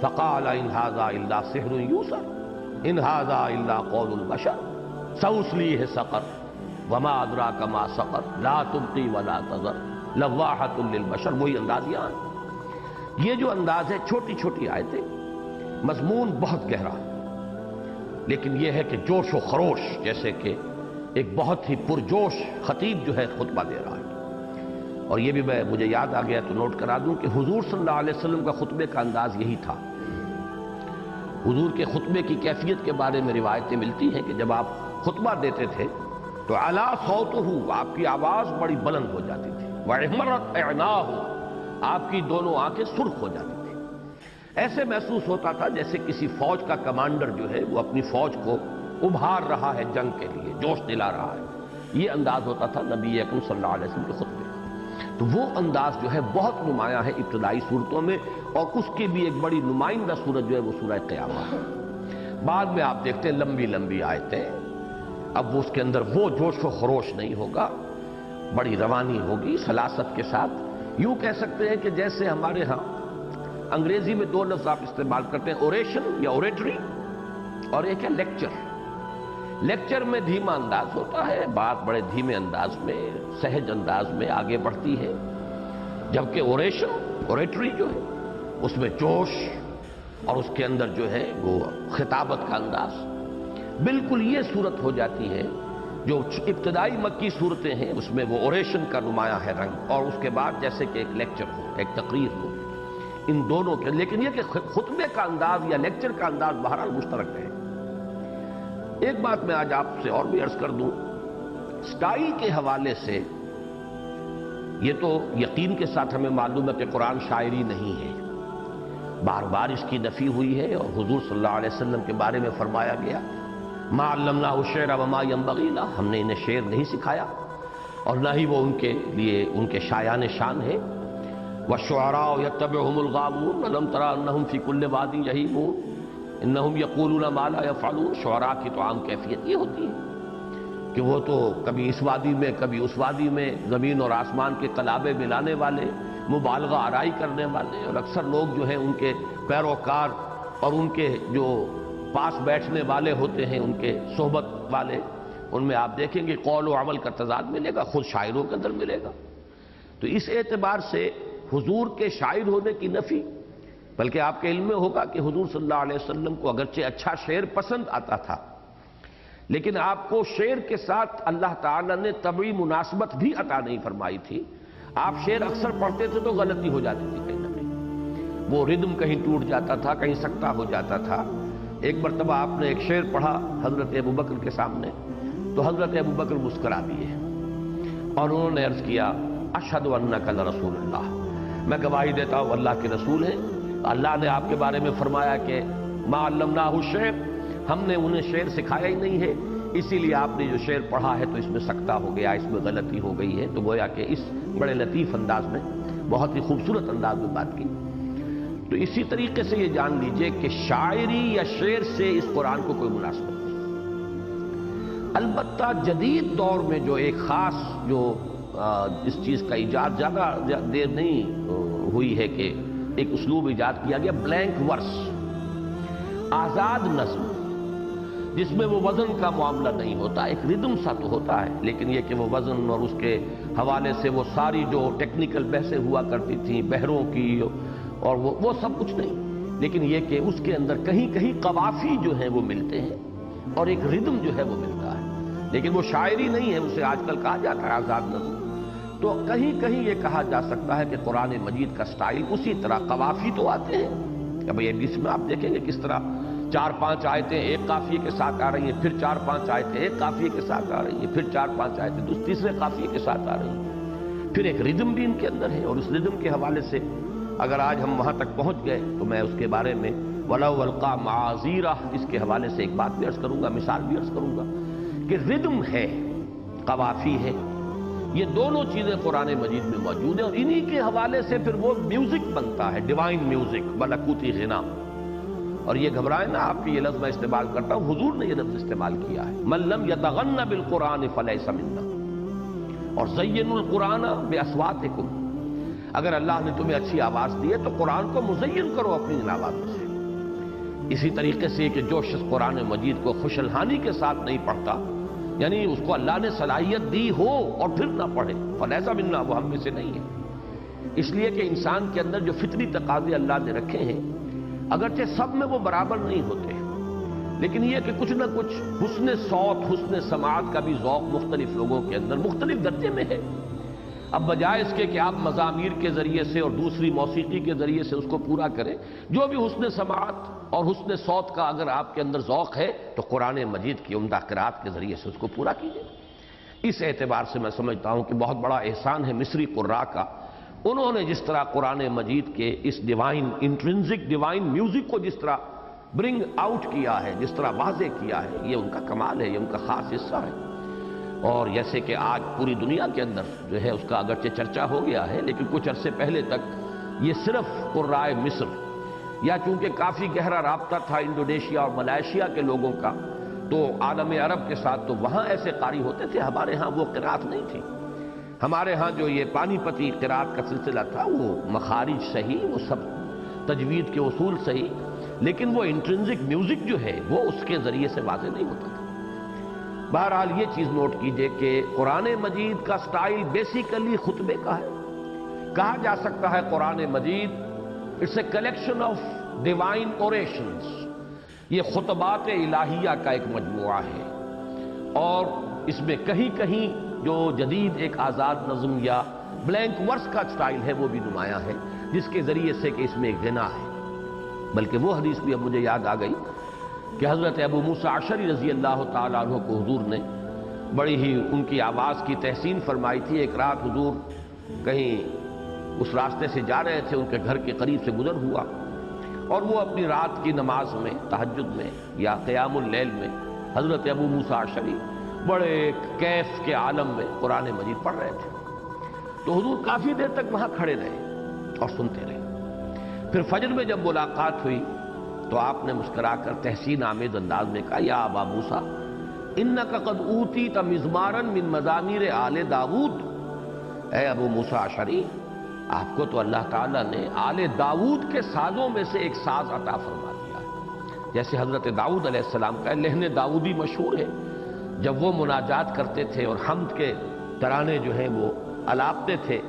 فقال ان هذا الا سحر یوسر ان هذا الا قول البشر سأصلیہ سقر وما ادراک ما سقر لا تبقی ولا تذر لواحۃ للبشر۔ وہی انداز یہاں، یہ جو انداز ہے چھوٹی چھوٹی آیتیں، مضمون بہت گہرا، لیکن یہ ہے کہ جوش و خروش، جیسے کہ ایک بہت ہی پرجوش خطیب جو ہے خطبہ دے رہا ہے۔ اور یہ بھی مجھے یاد آ گیا تو نوٹ کرا دوں کہ حضور صلی اللہ علیہ وسلم کا خطبے کا انداز یہی تھا۔ حضور کے خطبے کی کیفیت کے بارے میں روایتیں ملتی ہیں کہ جب آپ خطبہ دیتے تھے تو علا صوتہ، آپ کی آواز بڑی بلند ہو جاتی تھی، واحمرت عیناہ، آپ کی دونوں آنکھیں سرخ ہو جاتی تھی، ایسے محسوس ہوتا تھا جیسے کسی فوج کا کمانڈر جو ہے وہ اپنی فوج کو ابھار رہا ہے جنگ کے لیے، جوش دلا رہا ہے۔ یہ انداز ہوتا تھا نبی اکرم صلی اللہ علیہ وسلم کے خطبے کا۔ تو وہ انداز جو ہے بہت نمایاں ہے ابتدائی صورتوں میں، اور اس کی بھی ایک بڑی نمائندہ صورت جو ہے وہ سورہ قیامہ ہے۔ بعد میں آپ دیکھتے ہیں لمبی لمبی آیتیں، اب اس کے اندر وہ جوش و خروش نہیں ہوگا، بڑی روانی ہوگی سلاست کے ساتھ. یوں کہہ سکتے ہیں کہ جیسے ہمارے ہاں انگریزی میں دو لفظ آپ استعمال کرتے ہیں، اوریشن یا اوریٹری، اور ایک ہے لیکچر. لیکچر میں دھیما انداز ہوتا ہے، بات بڑے دھیمے انداز میں، سہج انداز میں آگے بڑھتی ہے، جبکہ اوریٹری جو ہے اس میں جوش اور اس کے اندر جو ہے وہ خطابت کا انداز. بالکل یہ صورت ہو جاتی ہے جو ابتدائی مکی صورتیں ہیں، اس میں وہ اوریشن کا نمایاں ہے رنگ، اور اس کے بعد جیسے کہ ایک لیکچر ہو، ایک تقریر ہو، ان دونوں کے. لیکن یہ کہ خطبے کا انداز یا لیکچر کا انداز بہرحال مشترک ہے. ایک بات میں آج آپ سے اور بھی عرض کر دوں، سٹائل کے حوالے سے یہ تو یقین کے ساتھ ہمیں معلوم ہے کہ قرآن شاعری نہیں ہے، بار بار اس کی نفی ہوئی ہے، اور حضور صلی اللہ علیہ وسلم کے بارے میں فرمایا گیا ما علمناہ الشعر وما ينبغی لہ، ہم نے انہیں شعر نہیں سکھایا اور نہ ہی وہ ان کے لیے ان کے شایان شان ہے. والشعراء يتبعهم الغاوون ألم تر أنهم في كل واد يهيمون انہم یقولون ما لا يفعلون. شعراء کی تو عام کیفیت یہ ہوتی ہے کہ وہ تو کبھی اس وادی میں کبھی اس وادی میں، زمین اور آسمان کے قلابے ملانے والے، مبالغہ آرائی کرنے والے، اور اکثر لوگ جو ہیں ان کے پیروکار اور ان کے جو پاس بیٹھنے والے ہوتے ہیں، ان کے صحبت والے، ان میں آپ دیکھیں گے قول و عمل کا تضاد ملے گا، خود شاعروں کے اندر ملے گا. تو اس اعتبار سے حضور کے شاعر ہونے کی نفی، بلکہ آپ کے علم میں ہوگا کہ حضور صلی اللہ علیہ وسلم کو اگرچہ اچھا شعر پسند آتا تھا، لیکن آپ کو شعر کے ساتھ اللہ تعالیٰ نے طبعی مناسبت بھی عطا نہیں فرمائی تھی. آپ شعر اکثر پڑھتے تھے تو غلطی ہو جاتی تھی کہیں نہ کہیں، وہ ردم کہیں ٹوٹ جاتا تھا، کہیں سکتہ ہو جاتا تھا. ایک مرتبہ آپ نے ایک شعر پڑھا حضرت ابوبکر کے سامنے، تو حضرت ابوبکر مسکرا دیے اور انہوں نے عرض کیا اشہد انک لرسول اللہ، میں گواہی دیتا ہوں اللہ کے رسول ہیں. اللہ نے آپ کے بارے میں فرمایا کہ ما علمناہ الشعر، ہم نے انہیں شعر سکھایا ہی نہیں ہے، اسی لیے آپ نے جو شعر پڑھا ہے تو اس میں سکتہ ہو گیا، اس میں غلطی ہو گئی ہے. تو گویا کہ اس بڑے لطیف انداز میں، بہت ہی خوبصورت انداز میں بات کی. تو اسی طریقے سے یہ جان لیجئے کہ شاعری یا شعر سے اس قرآن کو کوئی مناسبت نہیں. البتہ جدید دور میں جو ایک خاص جو اس چیز کا ایجاد زیادہ دیر نہیں ہوئی ہے کہ ایک اسلوب ایجاد کیا گیا، بلینک ورس، آزاد نظم، جس میں وہ وزن کا معاملہ نہیں ہوتا. ایک ردم سا تو ہوتا ہے، لیکن یہ کہ وہ وزن اور اس کے حوالے سے وہ ساری جو ٹیکنیکل بحثیں ہوا کرتی تھیں بحروں کی، اور وہ سب کچھ نہیں. لیکن یہ کہ اس کے اندر کہیں کہیں قوافی جو ہیں وہ ملتے ہیں اور ایک ردم جو ہے وہ ملتا ہے، لیکن وہ شاعری نہیں ہے. اسے آج کل کہا جاتا ہے آزاد نظم. تو کہیں کہیں یہ کہا جا سکتا ہے کہ قرآن مجید کا سٹائل اسی طرح قوافی تو آتے ہیں. اب یہ اس میں آپ دیکھیں گے کس طرح 4-5 آیتیں ایک قافیے کے ساتھ آ رہی ہیں، پھر 4-5 آیتیں ایک قافیے کے ساتھ آ رہی ہیں، پھر 4-5 آیتیں تیسرے قافیے کے ساتھ آ رہی ہیں. پھر ایک ردم بھی ان کے اندر ہے، اور اس ردم کے حوالے سے اگر آج ہم وہاں تک پہنچ گئے تو میں اس کے بارے میں وَلَوْ أَلْقَىٰ مَعَاذِيرَهُ اس کے حوالے سے ایک بات بھی عرض کروں گا، مثال بھی عرض کروں گا کہ ردم ہے، قوافی ہے، یہ دونوں چیزیں قرآن مجید میں موجود ہیں، اور انہی کے حوالے سے پھر وہ میوزک بنتا ہے، ڈیوائن میوزک، ملکوتی غنا. اور یہ گھبرائیں نا، آپ کی یہ لفظ میں استعمال کرتا ہوں، حضور نے یہ لفظ استعمال کیا ہے، مَن لَّمْ يَتَغَنَّ بِالْقُرْآنِ فَلَيْسَ مِنَّا، اور زَيِّنُوا الْقُرْآنَ بِأَصْوَاتِكُمْ، اگر اللہ نے تمہیں اچھی آواز دی ہے تو قرآن کو مزین کرو اپنی ان آوازوں سے. اسی طریقے سے کہ جو شخص قرآن مجید کو خوش الحانی کے ساتھ نہیں پڑھتا، یعنی اس کو اللہ نے صلاحیت دی ہو اور پھر نہ پڑھے، فلیسا منا، وہ ہم میں سے نہیں ہے. اس لیے کہ انسان کے اندر جو فطری تقاضے اللہ نے رکھے ہیں، اگرچہ سب میں وہ برابر نہیں ہوتے، لیکن یہ کہ کچھ نہ کچھ حسن صوت، حسن سماعت کا بھی ذوق مختلف لوگوں کے اندر مختلف درجے میں ہے. اب بجائے اس کے کہ آپ مزامیر کے ذریعے سے اور دوسری موسیقی کے ذریعے سے اس کو پورا کریں، جو بھی حسن سماعت اور حسن صوت کا اگر آپ کے اندر ذوق ہے تو قرآن مجید کی عمدہ قرات کے ذریعے سے اس کو پورا کیجیے. اس اعتبار سے میں سمجھتا ہوں کہ بہت بڑا احسان ہے مصری قراء کا. انہوں نے جس طرح قرآن مجید کے اس ڈیوائن انٹرنزک ڈیوائن میوزک کو جس طرح برنگ آؤٹ کیا ہے، جس طرح واضح کیا ہے، یہ ان کا کمال ہے، یہ ان کا خاص حصہ ہے. اور جیسے کہ آج پوری دنیا کے اندر جو ہے اس کا اگرچہ چرچا ہو گیا ہے، لیکن کچھ عرصے پہلے تک یہ صرف قراء مصر، یا چونکہ کافی گہرا رابطہ تھا انڈونیشیا اور ملائیشیا کے لوگوں کا تو عالم عرب کے ساتھ، تو وہاں ایسے قاری ہوتے تھے، ہمارے ہاں وہ قرات نہیں تھی. ہمارے ہاں جو یہ پانی پتی قرات کا سلسلہ تھا وہ مخارج صحیح، وہ سب تجوید کے اصول صحیح، لیکن وہ انٹرنزک میوزک جو ہے وہ اس کے ذریعے سے واضح نہیں ہوتا تھا۔ بہرحال یہ چیز نوٹ کیجئے کہ قرآن مجید کا سٹائل بیسیکلی خطبے کا ہے۔ کہا جا سکتا ہے Quran Majeed it's a collection of divine orations, یہ خطبات الہیہ کا ایک مجموعہ ہے، اور اس میں کہیں کہیں جو جدید ایک آزاد نظم یا بلینک ورس کا سٹائل ہے وہ بھی نمایاں ہے، جس کے ذریعے سے کہ اس میں ایک غنا ہے۔ بلکہ وہ حدیث بھی اب مجھے یاد آ گئی کہ حضرت ابو موسیٰ اشعری رضی اللہ تعالیٰ عنہ کو حضور نے بڑی ہی ان کی آواز کی تحسین فرمائی تھی۔ ایک رات حضور کہیں اس راستے سے جا رہے تھے، ان کے گھر کے قریب سے گزر ہوا، اور وہ اپنی رات کی نماز میں، تہجد میں یا قیام اللیل میں حضرت ابو موسیٰ اشعری بڑے کیف کے عالم میں قرآن مجید پڑھ رہے تھے۔ تو حضور کافی دیر تک وہاں کھڑے رہے اور سنتے رہے۔ پھر فجر میں جب ملاقات ہوئی تو آپ نے مسکرا کر تحسین آمیز انداز میں کہا، یا ابا موسیٰ انک قد اوتیت مزمارا من مزامیر آل داود، اے ابو موسیٰ اشعری آپ کو تو اللہ تعالیٰ نے آل داود کے سازوں میں سے ایک ساز عطا فرما دیا ہے۔ جیسے حضرت داؤد علیہ السلام کا لہن داؤدی مشہور ہے، جب وہ مناجات کرتے تھے اور حمد کے ترانے جو ہیں وہ الاپتے تھے،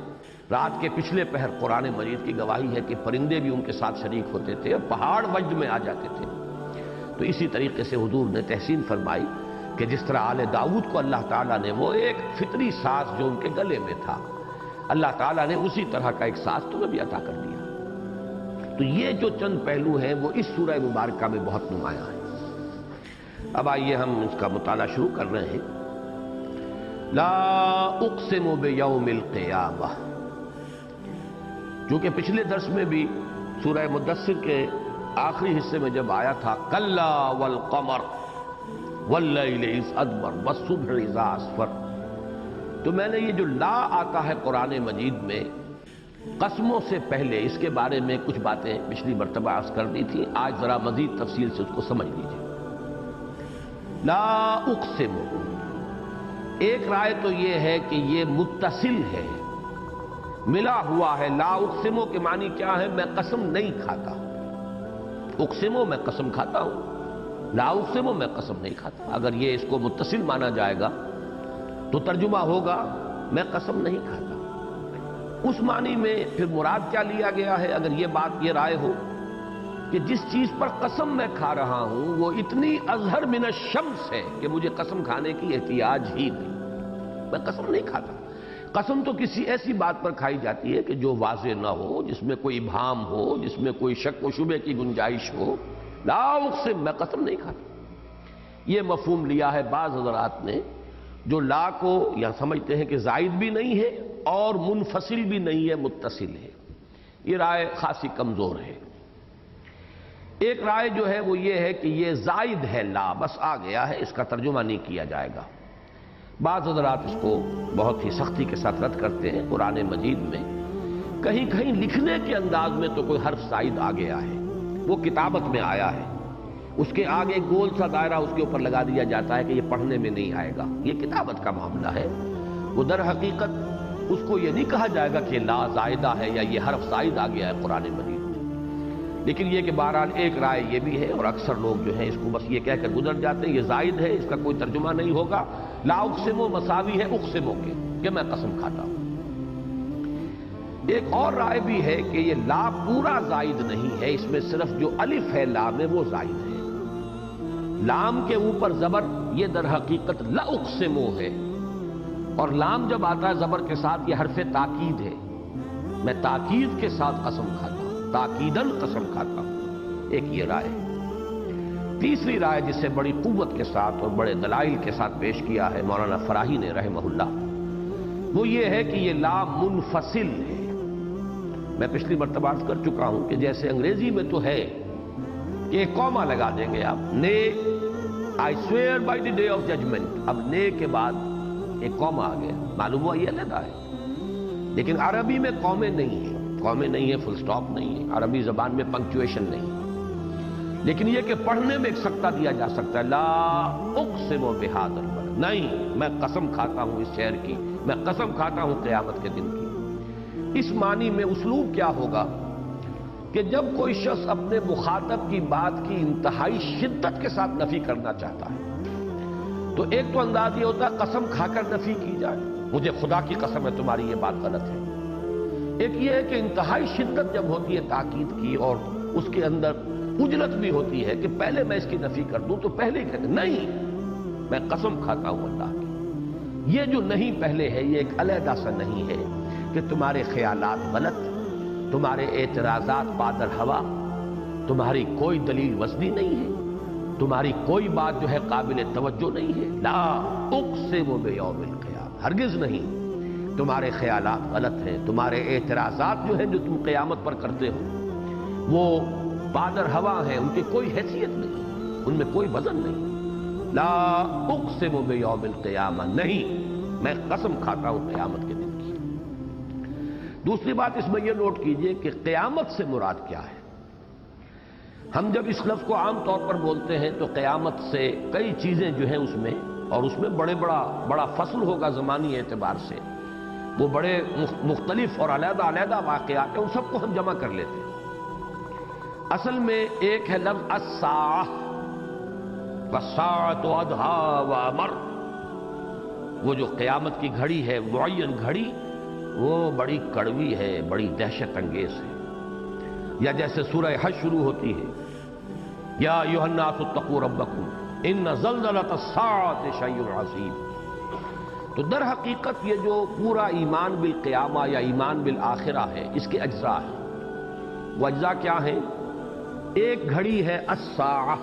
رات کے پچھلے پہر قرآن مجید کی گواہی ہے کہ پرندے بھی ان کے ساتھ شریک ہوتے تھے اور پہاڑ وجد میں آ جاتے تھے۔ تو اسی طریقے سے حضور نے تحسین فرمائی کہ جس طرح آل داؤد کو اللہ تعالیٰ نے وہ ایک فطری ساز جو ان کے گلے میں تھا، اللہ تعالیٰ نے اسی طرح کا ایک ساز تمہیں بھی عطا کر دیا۔ تو یہ جو چند پہلو ہیں وہ اس سورہ مبارکہ میں بہت نمایاں ہیں۔ اب آئیے ہم اس کا مطالعہ شروع کر رہے ہیں۔ لا اقسم بیوم القیامہ، جو کہ پچھلے درس میں بھی سورہ مدثر کے آخری حصے میں جب آیا تھا، کلا والقمر واللیل اذ ادبر والصبح اذا اسفر، تو میں نے یہ جو لا آتا ہے قرآن مجید میں قسموں سے پہلے، اس کے بارے میں کچھ باتیں پچھلی مرتبہ عرض کر دی تھی، آج ذرا مزید تفصیل سے اس کو سمجھ لیجیے۔ لا اقسم، ایک رائے تو یہ ہے کہ یہ متصل ہے، ملا ہوا ہے۔ لا اقسمو کے معنی کیا ہے؟ میں قسم نہیں کھاتا۔ اقسمو میں قسم کھاتا ہوں، لا اقسمو میں قسم نہیں کھاتا۔ اگر یہ اس کو متصل مانا جائے گا تو ترجمہ ہوگا میں قسم نہیں کھاتا۔ اس معنی میں پھر مراد کیا لیا گیا ہے؟ اگر یہ بات یہ رائے ہو کہ جس چیز پر قسم میں کھا رہا ہوں وہ اتنی اظہر من الشمس ہے کہ مجھے قسم کھانے کی احتیاج ہی نہیں، میں قسم نہیں کھاتا۔ قسم تو کسی ایسی بات پر کھائی جاتی ہے کہ جو واضح نہ ہو، جس میں کوئی ابہام ہو، جس میں کوئی شک و شبے کی گنجائش ہو۔ لا اقسم، میں قسم نہیں کھاتا۔ یہ مفہوم لیا ہے بعض حضرات نے، جو لا کو یا سمجھتے ہیں کہ زائد بھی نہیں ہے اور منفصل بھی نہیں ہے، متصل ہے۔ یہ رائے خاصی کمزور ہے۔ ایک رائے جو ہے وہ یہ ہے کہ یہ زائد ہے، لا بس آ گیا ہے، اس کا ترجمہ نہیں کیا جائے گا۔ بعض حضرات اس کو بہت ہی سختی کے ساتھ رد کرتے ہیں۔ قرآن مجید میں کہیں کہیں لکھنے کے انداز میں تو کوئی حرف زائد آ گیا ہے، وہ کتابت میں آیا ہے، اس کے آگے گول سا دائرہ اس کے اوپر لگا دیا جاتا ہے کہ یہ پڑھنے میں نہیں آئے گا، یہ کتابت کا معاملہ ہے۔ وہ در حقیقت اس کو یہ نہیں کہا جائے گا کہ لا زائدہ ہے یا یہ حرف زائد آ گیا ہے قرآن مجید میں۔ لیکن یہ کہ بہرحال ایک رائے یہ بھی ہے، اور اکثر لوگ جو ہیں اس کو بس یہ کہہ کر گزر جاتے ہیں یہ زائد ہے، اس کا کوئی ترجمہ نہیں ہوگا۔ لا اقسمو مساوی ہے اقسمو کے، کہ میں قسم کھاتا ہوں۔ ایک اور رائے بھی ہے کہ یہ لا پورا زائد نہیں ہے، اس میں صرف جو الف ہے لا میں وہ زائد ہے۔ لام کے اوپر زبر یہ در حقیقت لا اقسمو ہے، اور لام جب آتا ہے زبر کے ساتھ یہ حرف تاکید ہے، میں تاکید کے ساتھ قسم کھاتا ہوں، تاکیداً قسم کھاتا ہوں۔ ایک یہ رائے۔ تیسری رائے جسے بڑی قوت کے ساتھ اور بڑے دلائل کے ساتھ پیش کیا ہے مولانا فراہی نے رحمہ اللہ، وہ یہ ہے کہ یہ لا منفصل ہے۔ میں پچھلی مرتبہ عرض کر چکا ہوں کہ جیسے انگریزی میں تو ہے کہ ایک کوما لگا دیں گے آپ، نے I swear by the day of judgement, اب نے کے بعد ایک کوما آ گیا، معلوم ہوا یہ علیحدہ ہے۔ لیکن عربی میں قومیں نہیں ہیں، قومیں نہیں ہیں، فل سٹاپ نہیں ہے، عربی زبان میں پنکچویشن نہیں۔ لیکن یہ کہ پڑھنے میں ایک سکتہ دیا جا سکتا ہے، لا اقسم بہذا البلد، نہیں، میں قسم کھاتا ہوں اس شہر کی، میں قسم کھاتا ہوں قیامت کے دن کی۔ اس معنی میں اسلوب کیا ہوگا کہ جب کوئی شخص اپنے مخاطب کی بات کی انتہائی شدت کے ساتھ نفی کرنا چاہتا ہے تو ایک تو انداز یہ ہوتا ہے قسم کھا کر نفی کی جائے، مجھے خدا کی قسم ہے تمہاری یہ بات غلط ہے۔ ایک یہ ہے کہ انتہائی شدت جب ہوتی ہے تاکید کی اور اس کے اندر اجلت بھی ہوتی ہے کہ پہلے میں اس کی نفی کر دوں تو پہلے ہی کہتے نہیں، میں قسم کھاتا ہوں اللہ کی۔ یہ جو نہیں پہلے ہے یہ ایک علیحدہ سا نہیں ہے کہ تمہارے خیالات غلط، تمہارے اعتراضات بادر ہوا، تمہاری کوئی دلیل وزنی نہیں ہے، تمہاری کوئی بات جو ہے قابل توجہ نہیں ہے۔ لا اقسم بیوم القیامہ، ہرگز نہیں، تمہارے خیالات غلط ہیں، تمہارے اعتراضات جو ہیں جو تم قیامت پر کرتے ہو وہ بادر ہوا ہیں، ان کی کوئی حیثیت نہیں، ان میں کوئی وزن نہیں۔ لا اقسم بیوم القیامہ، نہیں، میں قسم کھاتا ہوں قیامت کے دن کی۔ دوسری بات اس میں یہ نوٹ کیجئے کہ قیامت سے مراد کیا ہے۔ ہم جب اس لفظ کو عام طور پر بولتے ہیں تو قیامت سے کئی چیزیں جو ہیں اس میں، اور اس میں بڑا فصل ہوگا زمانی اعتبار سے، وہ بڑے مختلف اور علیحدہ واقعات ہیں، ان سب کو ہم جمع کر لیتے ہیں۔ اصل میں ایک ہے لفظ الساعہ، والساعۃ ادھیٰ وامر، وہ جو قیامت کی گھڑی ہے، معین گھڑی، وہ بڑی کڑوی ہے، بڑی دہشت انگیز ہے۔ یا جیسے سورہ حج شروع ہوتی ہے، یا ایھا الناس اتقوا ربکم ان زلزلۃ الساعۃ شیء عظیم۔ تو در حقیقت یہ جو پورا ایمان بالقیامہ یا ایمان بالآخرہ ہے، اس کے اجزاء ہیں۔ وہ اجزاء کیا ہیں؟ ایک گھڑی ہے الساعہ،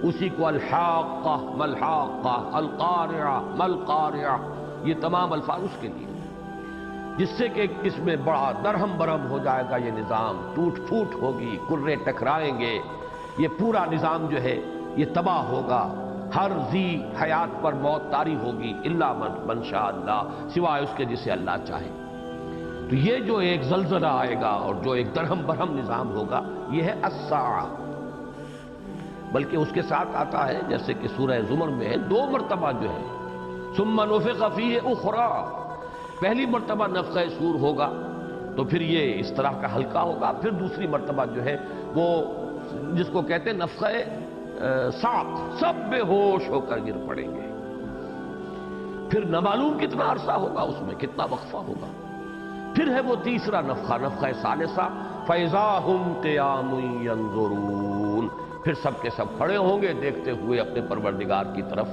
اسی کو الحاقہ، ملحاقہ، القارعہ، ملقارعہ، یہ تمام الفاظ اس کے لیے، جس سے کہ اس میں بڑا درہم برہم ہو جائے گا، یہ نظام ٹوٹ پھوٹ ہوگی، کرے ٹکرائیں گے، یہ پورا نظام جو ہے یہ تباہ ہوگا، ہر ذی حیات پر موت طاری ہوگی، الا من شاء اللہ، سوائے اس کے جسے اللہ چاہے۔ تو یہ جو ایک زلزلہ آئے گا اور جو ایک درہم برہم نظام ہوگا، یہ ہے الساعہ۔ بلکہ اس کے ساتھ آتا ہے جیسے کہ سورہ زمر میں ہے، 2 مرتبہ جو ہے ثم نفخ فیہ اخری، پہلی مرتبہ نفخہ صور ہوگا تو پھر یہ اس طرح کا حلقہ ہوگا، پھر دوسری مرتبہ جو ہے وہ جس کو کہتے ہیں نفخہ صاعق، سب بے ہوش ہو کر گر پڑیں گے، پھر نہ معلوم کتنا عرصہ ہوگا، اس میں کتنا وقفہ ہوگا، پھر ہے وہ تیسرا نفخہ، نفخہ ثالثہ، فَإِذَا هُمْ قِيَامٌ يَنظُرُونَ، پھر سب کے سب کھڑے ہوں گے دیکھتے ہوئے اپنے پروردگار کی طرف،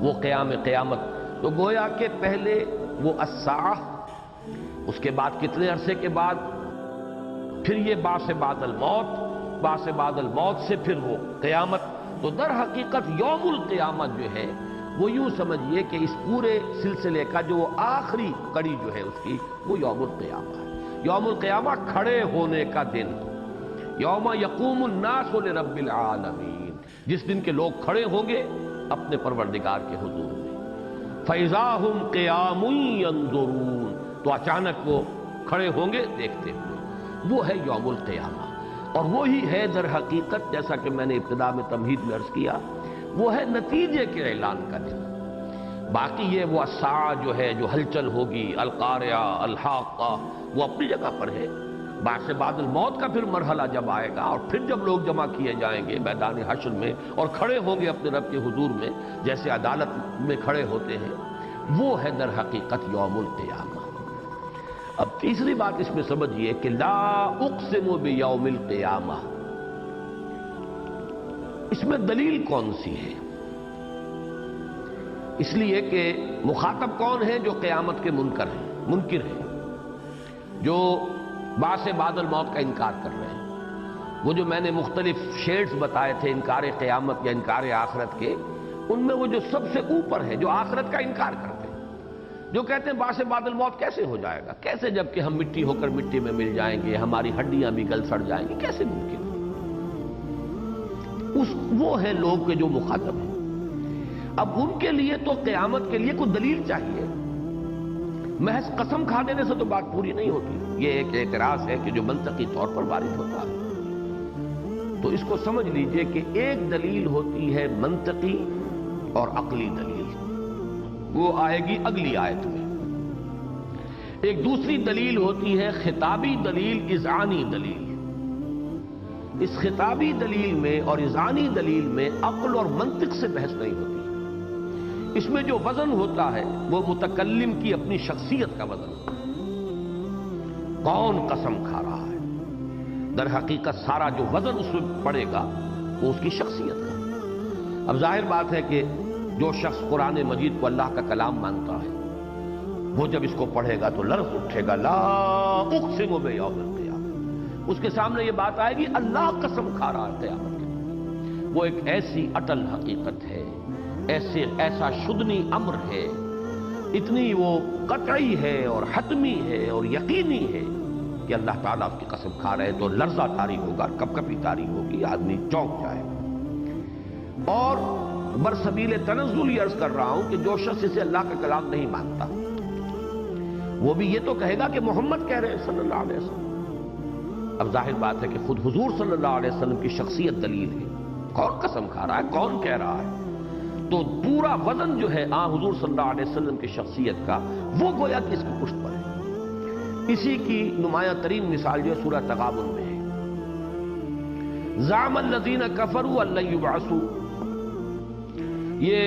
وہ قیامت۔ تو گویا کہ پہلے وہ الساعہ، اس کے بعد کتنے عرصے کے بعد پھر یہ بعث بعد الموت، بعث بعد الموت سے پھر وہ قیامت۔ تو در حقیقت یوم القیامت جو ہے وہ یوں سمجھیے کہ اس پورے سلسلے کا جو آخری کڑی جو ہے اس کی، وہ یوم القیامہ ہے۔ یوم القیامہ کھڑے ہونے کا دن، یوم یقوم الناس لرب العالمین، جس دن کے لوگ کھڑے ہوں گے اپنے پروردگار کے حضور میں۔ فَإِذَا هُمْ قِيَامٌ يَنظُرُونَ، تو اچانک وہ کھڑے ہوں گے دیکھتے ہوئے، وہ ہے یوم القیامہ۔ اور وہی ہے در حقیقت، جیسا کہ میں نے ابتدا میں تمہید میں عرض کیا، وہ ہے نتیجے کے اعلان کا دن۔ باقی یہ وہ الساعہ جو ہے، جو ہلچل ہوگی، القارعہ، الحاقہ، وہ اپنی جگہ پر ہے۔ بعث بعد الموت کا پھر مرحلہ جب آئے گا اور پھر جب لوگ جمع کیے جائیں گے میدان حشر میں اور کھڑے ہوں گے اپنے رب کے حضور میں، جیسے عدالت میں کھڑے ہوتے ہیں، وہ ہے در حقیقت یوم القیامہ۔ اب تیسری بات اس میں سمجھیے کہ لا اقسم بیوم القیامہ، اس میں دلیل کون سی ہے؟ اس لیے کہ مخاطب کون ہے؟ جو قیامت کے منکر ہیں، جو بعث بعد الموت کا انکار کر رہے ہیں۔ وہ جو میں نے مختلف شیڈز بتائے تھے انکار قیامت یا انکار آخرت کے، ان میں وہ جو سب سے اوپر ہے، جو آخرت کا انکار کرتے ہیں، جو کہتے ہیں بعث بعد الموت کیسے ہو جائے گا، کیسے، جب کہ ہم مٹی ہو کر مٹی میں مل جائیں گے، ہماری ہڈیاں بھی گل سڑ جائیں گی، کیسے ممکن؟ وہ ہے لوگ کے جو مخاطب ہیں۔ اب ان کے لیے تو قیامت کے لیے کوئی دلیل چاہیے، محض قسم کھا دینے سے تو بات پوری نہیں ہوتی۔ یہ ایک اعتراض ہے کہ جو منطقی طور پر وارد ہوتا ہے، تو اس کو سمجھ لیجئے کہ ایک دلیل ہوتی ہے منطقی اور عقلی دلیل، وہ آئے گی اگلی آیت میں۔ ایک دوسری دلیل ہوتی ہے خطابی دلیل، اذعانی دلیل۔ اس خطابی دلیل میں اور اذعانی دلیل میں عقل اور منطق سے بحث نہیں ہوتی۔ اس میں جو وزن ہوتا ہے وہ متکلم کی اپنی شخصیت کا وزن ہوتا ہے۔ کون قسم کھا رہا ہے، در حقیقت سارا جو وزن اس میں پڑے گا وہ اس کی شخصیت کا۔ اب ظاہر بات ہے کہ جو شخص قرآن مجید کو اللہ کا کلام مانتا ہے وہ جب اس کو پڑھے گا تو لرز اٹھے گا، لا اقسم بیوم القیامہ، اس کے سامنے یہ بات آئے گی اللہ قسم کھا رہا ہے قیامت کے دن۔ وہ ایک ایسی اٹل حقیقت ہے، ایسا شدنی امر ہے، اتنی وہ قطعی ہے اور حتمی ہے اور یقینی ہے کہ اللہ تعالیٰ اس کی قسم کھا رہے ہیں تو لرزہ طاری ہوگا، کپ کپی طاری ہوگی، آدمی چونک جائے گا۔ اور برسبیل تنزل یہ عرض کر رہا ہوں کہ جو شخص اسے اللہ کا کلام نہیں مانتا وہ بھی یہ تو کہے گا کہ محمد کہہ رہے ہیں صلی اللہ علیہ وسلم۔ اب ظاہر بات ہے کہ خود حضور صلی اللہ علیہ وسلم کی شخصیت دلیل ہے، کون قسم کھا رہا ہے، کون کہہ رہا ہے، تو پورا وزن جو ہے حضور صلی اللہ علیہ وسلم کی شخصیت کا وہ گویا کہ اس کی پشت پر ہے۔ اسی کی نمایاں ترین مثال جو ہے سورہ تغابن میں ہے، زعم الذین کفروا ان لن یبعثوا، یہ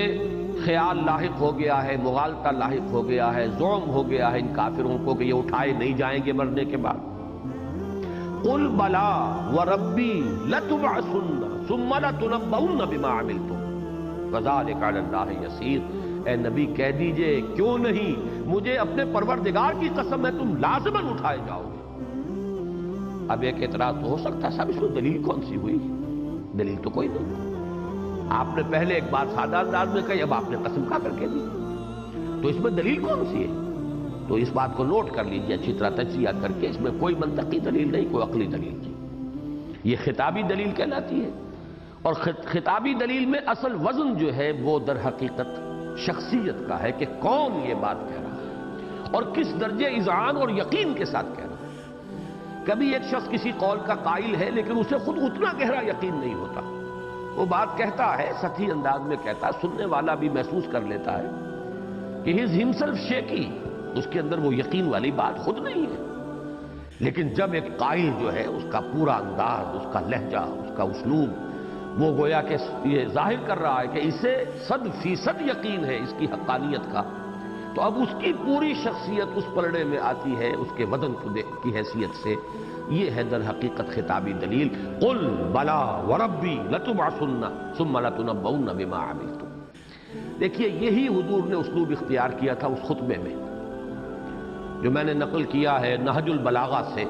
خیال لاحق ہو گیا ہے، مغالطہ لاحق ہو گیا ہے، زعم ہو گیا ہے ان کافروں کو کہ یہ اٹھائے نہیں جائیں گے مرنے کے بعد۔ قل بلا وربی لتبعثن ثم لتنبؤن بما عملتم وذلک علی اللہ یسیر۔ اے نبی کہہ دیجئے کیوں نہیں، مجھے اپنے پروردگار کی قسم ہے تم لازماً اٹھائے جاؤ گے۔ اب ایک اعتراض تو ہو سکتا ہے صاحب اس میں دلیل کون سی ہوئی؟ دلیل تو کوئی نہیں۔ آپ نے پہلے ایک بات سادہ انداز میں کہی، اب آپ نے قسم کھا کر کے دی، تو اس میں دلیل کون سی ہے؟ تو اس بات کو نوٹ کر لیجئے اچھی طرح تجزیہ کر کے، اس میں کوئی منطقی دلیل نہیں، کوئی عقلی دلیل نہیں، یہ خطابی دلیل کہلاتی ہے۔ اور خطابی دلیل میں اصل وزن جو ہے وہ در حقیقت شخصیت کا ہے کہ کون یہ بات کہہ رہا ہے اور کس درجے اذعان اور یقین کے ساتھ کہہ رہا ہے۔ کبھی ایک شخص کسی قول کا قائل ہے لیکن اسے خود اتنا گہرا یقین نہیں ہوتا، وہ بات کہتا ہے سطحی انداز میں کہتا ہے، سننے والا بھی محسوس کر لیتا ہے کہ ہی از ہمسیلف شیکی، اس کے اندر وہ یقین والی بات خود نہیں ہے۔ لیکن جب ایک قائل جو ہے اس کا پورا انداز، اس کا لہجہ، اس کا اسلوب وہ گویا کہ یہ ظاہر کر رہا ہے کہ اسے 100% یقین ہے اس کی حقانیت کا، تو اب اس کی پوری شخصیت اس پلڑے میں آتی ہے اس کے وزن کی حیثیت سے۔ یہ ہے در حقیقت خطابی دلیل، قل بلا وربی لتبعثن ثم لتنبؤن بما عملتم۔ دیکھیے یہی حضور نے اسلوب اختیار کیا تھا اس خطبے میں جو میں نے نقل کیا ہے نہج البلاغہ سے،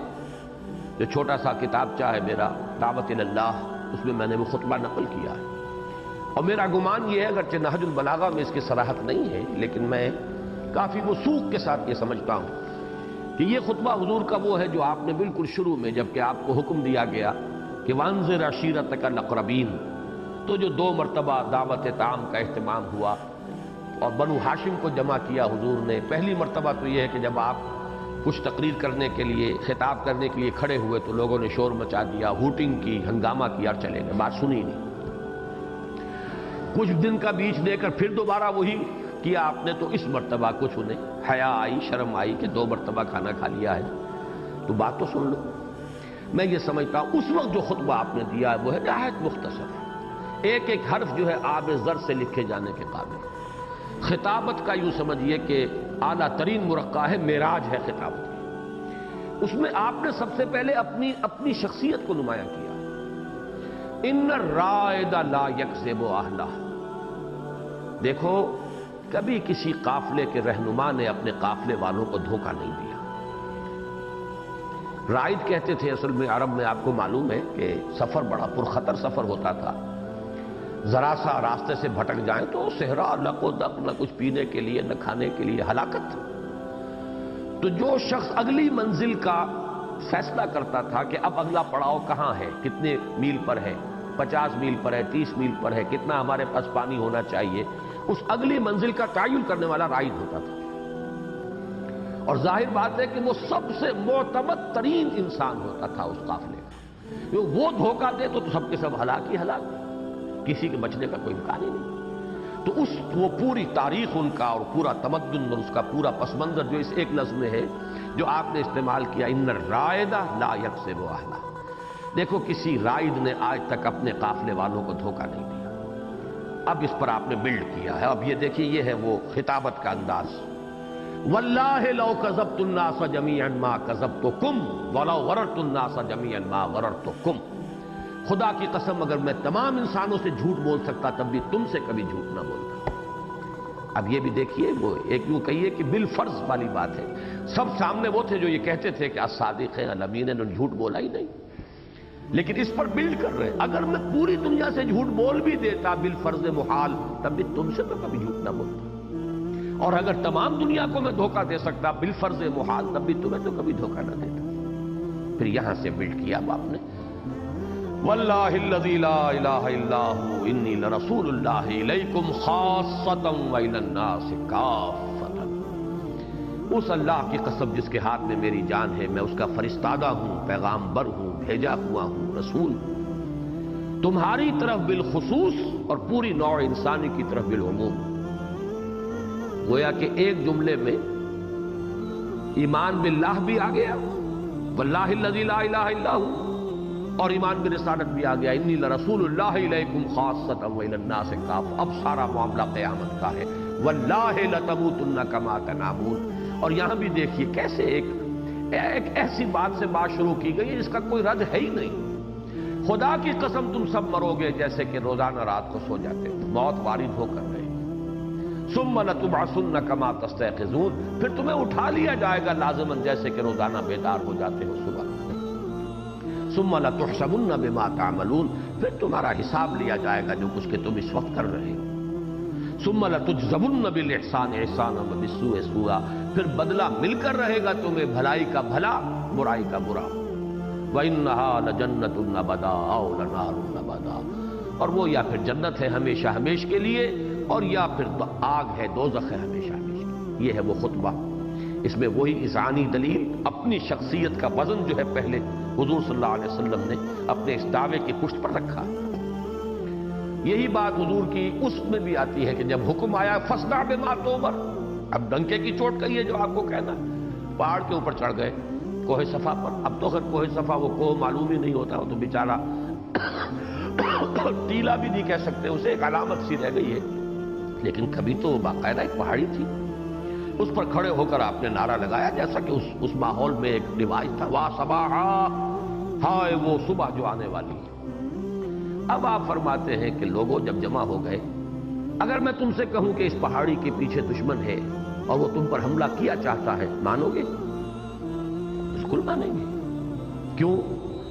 جو چھوٹا سا کتابچہ ہے میرا دعوت اللہ، اس میں میں نے وہ خطبہ نقل کیا ہے۔ اور میرا گمان یہ ہے اگرچہ نہج البلاغہ میں اس کی صراحت نہیں ہے لیکن میں کافی وثوق کے ساتھ یہ سمجھتا ہوں کہ یہ خطبہ حضور کا وہ ہے جو آپ نے بالکل شروع میں جبکہ آپ کو حکم دیا گیا کہ وانذر عشیرتک الاقربین، تو جو 2 مرتبہ دعوت طعام کا اہتمام ہوا اور بنو ہاشم کو جمع کیا حضور نے۔ پہلی مرتبہ تو یہ ہے کہ جب آپ کچھ تقریر کرنے کے لیے، خطاب کرنے کے لیے کھڑے ہوئے تو لوگوں نے شور مچا دیا، ہوٹنگ کی، ہنگامہ کیا اور چلے گئے، بات سنی نہیں۔ کچھ دن کا بیچ دے کر پھر دوبارہ وہی کیا آپ نے، تو اس مرتبہ کچھ انہیں حیا آئی، شرم آئی کہ 2 مرتبہ کھانا کھا لیا ہے تو بات تو سن لو۔ میں یہ سمجھتا ہوں اس وقت جو خطبہ آپ نے دیا ہے وہ ہے نہایت مختصر، ایک ایک حرف جو ہے آب زر سے لکھے جانے کے قابل۔ خطابت کا یوں سمجھیے کہ اعلیٰ ترین مرقع ہے، معراج ہے خطابت کی۔ اس میں آپ نے سب سے پہلے اپنی شخصیت کو نمایاں کیا، ان الرائد لا یکذب اہلہ۔ دیکھو کبھی کسی قافلے کے رہنما نے اپنے قافلے والوں کو دھوکہ نہیں دیا۔ رائد کہتے تھے اصل میں عرب میں، آپ کو معلوم ہے کہ سفر بڑا پرخطر سفر ہوتا تھا، ذرا سا راستے سے بھٹک جائیں تو صحرا، لق و دق، نہ کچھ پینے کے لیے نہ کھانے کے لیے، ہلاکت۔ تو جو شخص اگلی منزل کا فیصلہ کرتا تھا کہ اب اگلا پڑاؤ کہاں ہے، کتنے میل پر ہے، 50 میل پر ہے، 30 میل پر ہے، کتنا ہمارے پاس پانی ہونا چاہیے، اس اگلی منزل کا تعین کرنے والا رائد ہوتا تھا۔ اور ظاہر بات ہے کہ وہ سب سے معتمد ترین انسان ہوتا تھا اس قافلے کا، وہ دھوکہ دے تو سب کے سب ہلاک ہی ہلاک، کسی کے بچنے کا کوئی امکان ہی نہیں۔ تو وہ پوری تاریخ ان کا اور پورا تمدن اور اس کا پورا پس منظر جو اس ایک لفظ میں ہے جو آپ نے استعمال کیا، ان الرائد لا یکسب اہلہ، دیکھو کسی رائد نے آج تک اپنے قافلے والوں کو دھوکہ نہیں دیا، اب اس پر آپ نے بلڈ کیا ہے۔ اب یہ دیکھیے، یہ ہے وہ خطابت کا انداز، واللہ لو کذبت الناس جمیعا ما کذبتکم ولو غررت الناس جمیعا ما غررتکم، خدا کی قسم اگر میں تمام انسانوں سے جھوٹ بول سکتا تب بھی تم سے کبھی جھوٹ نہ بولتا۔ اب یہ بھی دیکھیے، وہ ایک یوں کہیے کہ بالفرض والی بات ہے، سب سامنے وہ تھے جو یہ کہتے تھے کہ الصادق ہیں الامین، انہوں نے جھوٹ بولا ہی نہیں، لیکن اس پر بلڈ کر رہے ہیں اگر میں پوری دنیا سے جھوٹ بول بھی دیتا بالفرض محال تب بھی تم سے تو کبھی جھوٹ نہ بولتا، اور اگر تمام دنیا کو میں دھوکہ دے سکتا بالفرض محال تب بھی تمہیں تو کبھی دھوکہ نہ دیتا۔ پھر یہاں سے بلڈ کیا اب آپ نے، واللہ الذی لا الہ الا ہو انی لرسول اللہ الیکم خاصۃ والی الناس کافۃ، اس اللہ کی قسم جس کے ہاتھ میں میری جان ہے، میں اس کا فرستادہ ہوں، پیغام بر ہوں، بھیجا ہوا ہوں، رسول ہوں، تمہاری طرف بالخصوص اور پوری نوع انسانی کی طرف بالعموم۔ گویا کہ ایک جملے میں ایمان باللہ بھی آ گیا، واللہ الذی لا الہ الا ہو، اور ایمان برسالت بھی آ گیا، انی لرسول اللہ الیکم خاصۃ والی الناس کافۃ۔ اب سارا معاملہ قیامت کا ہے، واللہ لتموتن کما تنامون۔ اور یہاں بھی دیکھیے کیسے ایک ایسی بات سے بات شروع کی گئی ہے جس کا کوئی رد ہے ہی نہیں، خدا کی قسم تم سب مرو گے جیسے کہ روزانہ رات کو سو جاتے ہو، موت وارد ہو کر رہے گی، ثم لتبعثن کما تستيقظون، پھر تمہیں اٹھا لیا جائے گا لازماً جیسے کہ روزانہ بیدار ہو جاتے ہو صبح، ثم لتحسبن بما تعملون، پھر تمہارا حساب لیا جائے گا جو کچھ کہ تم اس وقت کر رہے ہو، ثم لتجزون بالاحسان احسانا وبالسوء سوءا، پھر بدلہ مل کر رہے گا تمہیں بھلائی کا بھلا، برائی کا برا، وانھا لجنۃ ابدا او لنار ابدا، اور وہ یا پھر جنت ہے ہمیشہ ہمیش کے لیے، اور یا پھر آگ ہے دوزخ ہے ہمیشہ ہمیش کے لیے۔ یہ ہے وہ خطبہ، اس میں وہی اذعانی دلیل، اپنی شخصیت کا وزن جو ہے پہلے حضور صلی اللہ علیہ وسلم نے اپنے اس دعوے کی پشت پر رکھا۔ یہی بات حضور کی اس میں بھی آتی ہے کہ جب حکم آیا فاصدع بما تؤمر، اب ڈنکے کی چوٹ کہی ہے جو آپ کو کہنا، پہاڑ کے اوپر چڑھ گئے کوہ صفا پر، اب تو خیر کوہ صفا وہ کوہ معلوم ہی نہیں ہوتا، وہ تو بیچارہ ٹیلا بھی نہیں کہہ سکتے اسے، ایک علامت سی رہ گئی ہے، لیکن کبھی تو باقاعدہ ایک پہاڑی تھی، اس پر کھڑے ہو کر آپ نے نعرہ لگایا جیسا کہ اس ماحول میں ایک رواج تھا، واہ صباحا، ہائے وہ صبح جو آنے والی ہے۔ اب آپ فرماتے ہیں کہ لوگوں جب جمع ہو گئے، اگر میں تم سے کہوں کہ اس پہاڑی کے پیچھے دشمن ہے اور وہ تم پر حملہ کیا چاہتا ہے، مانو گے؟ بالکل مانیں گے۔ کیوں؟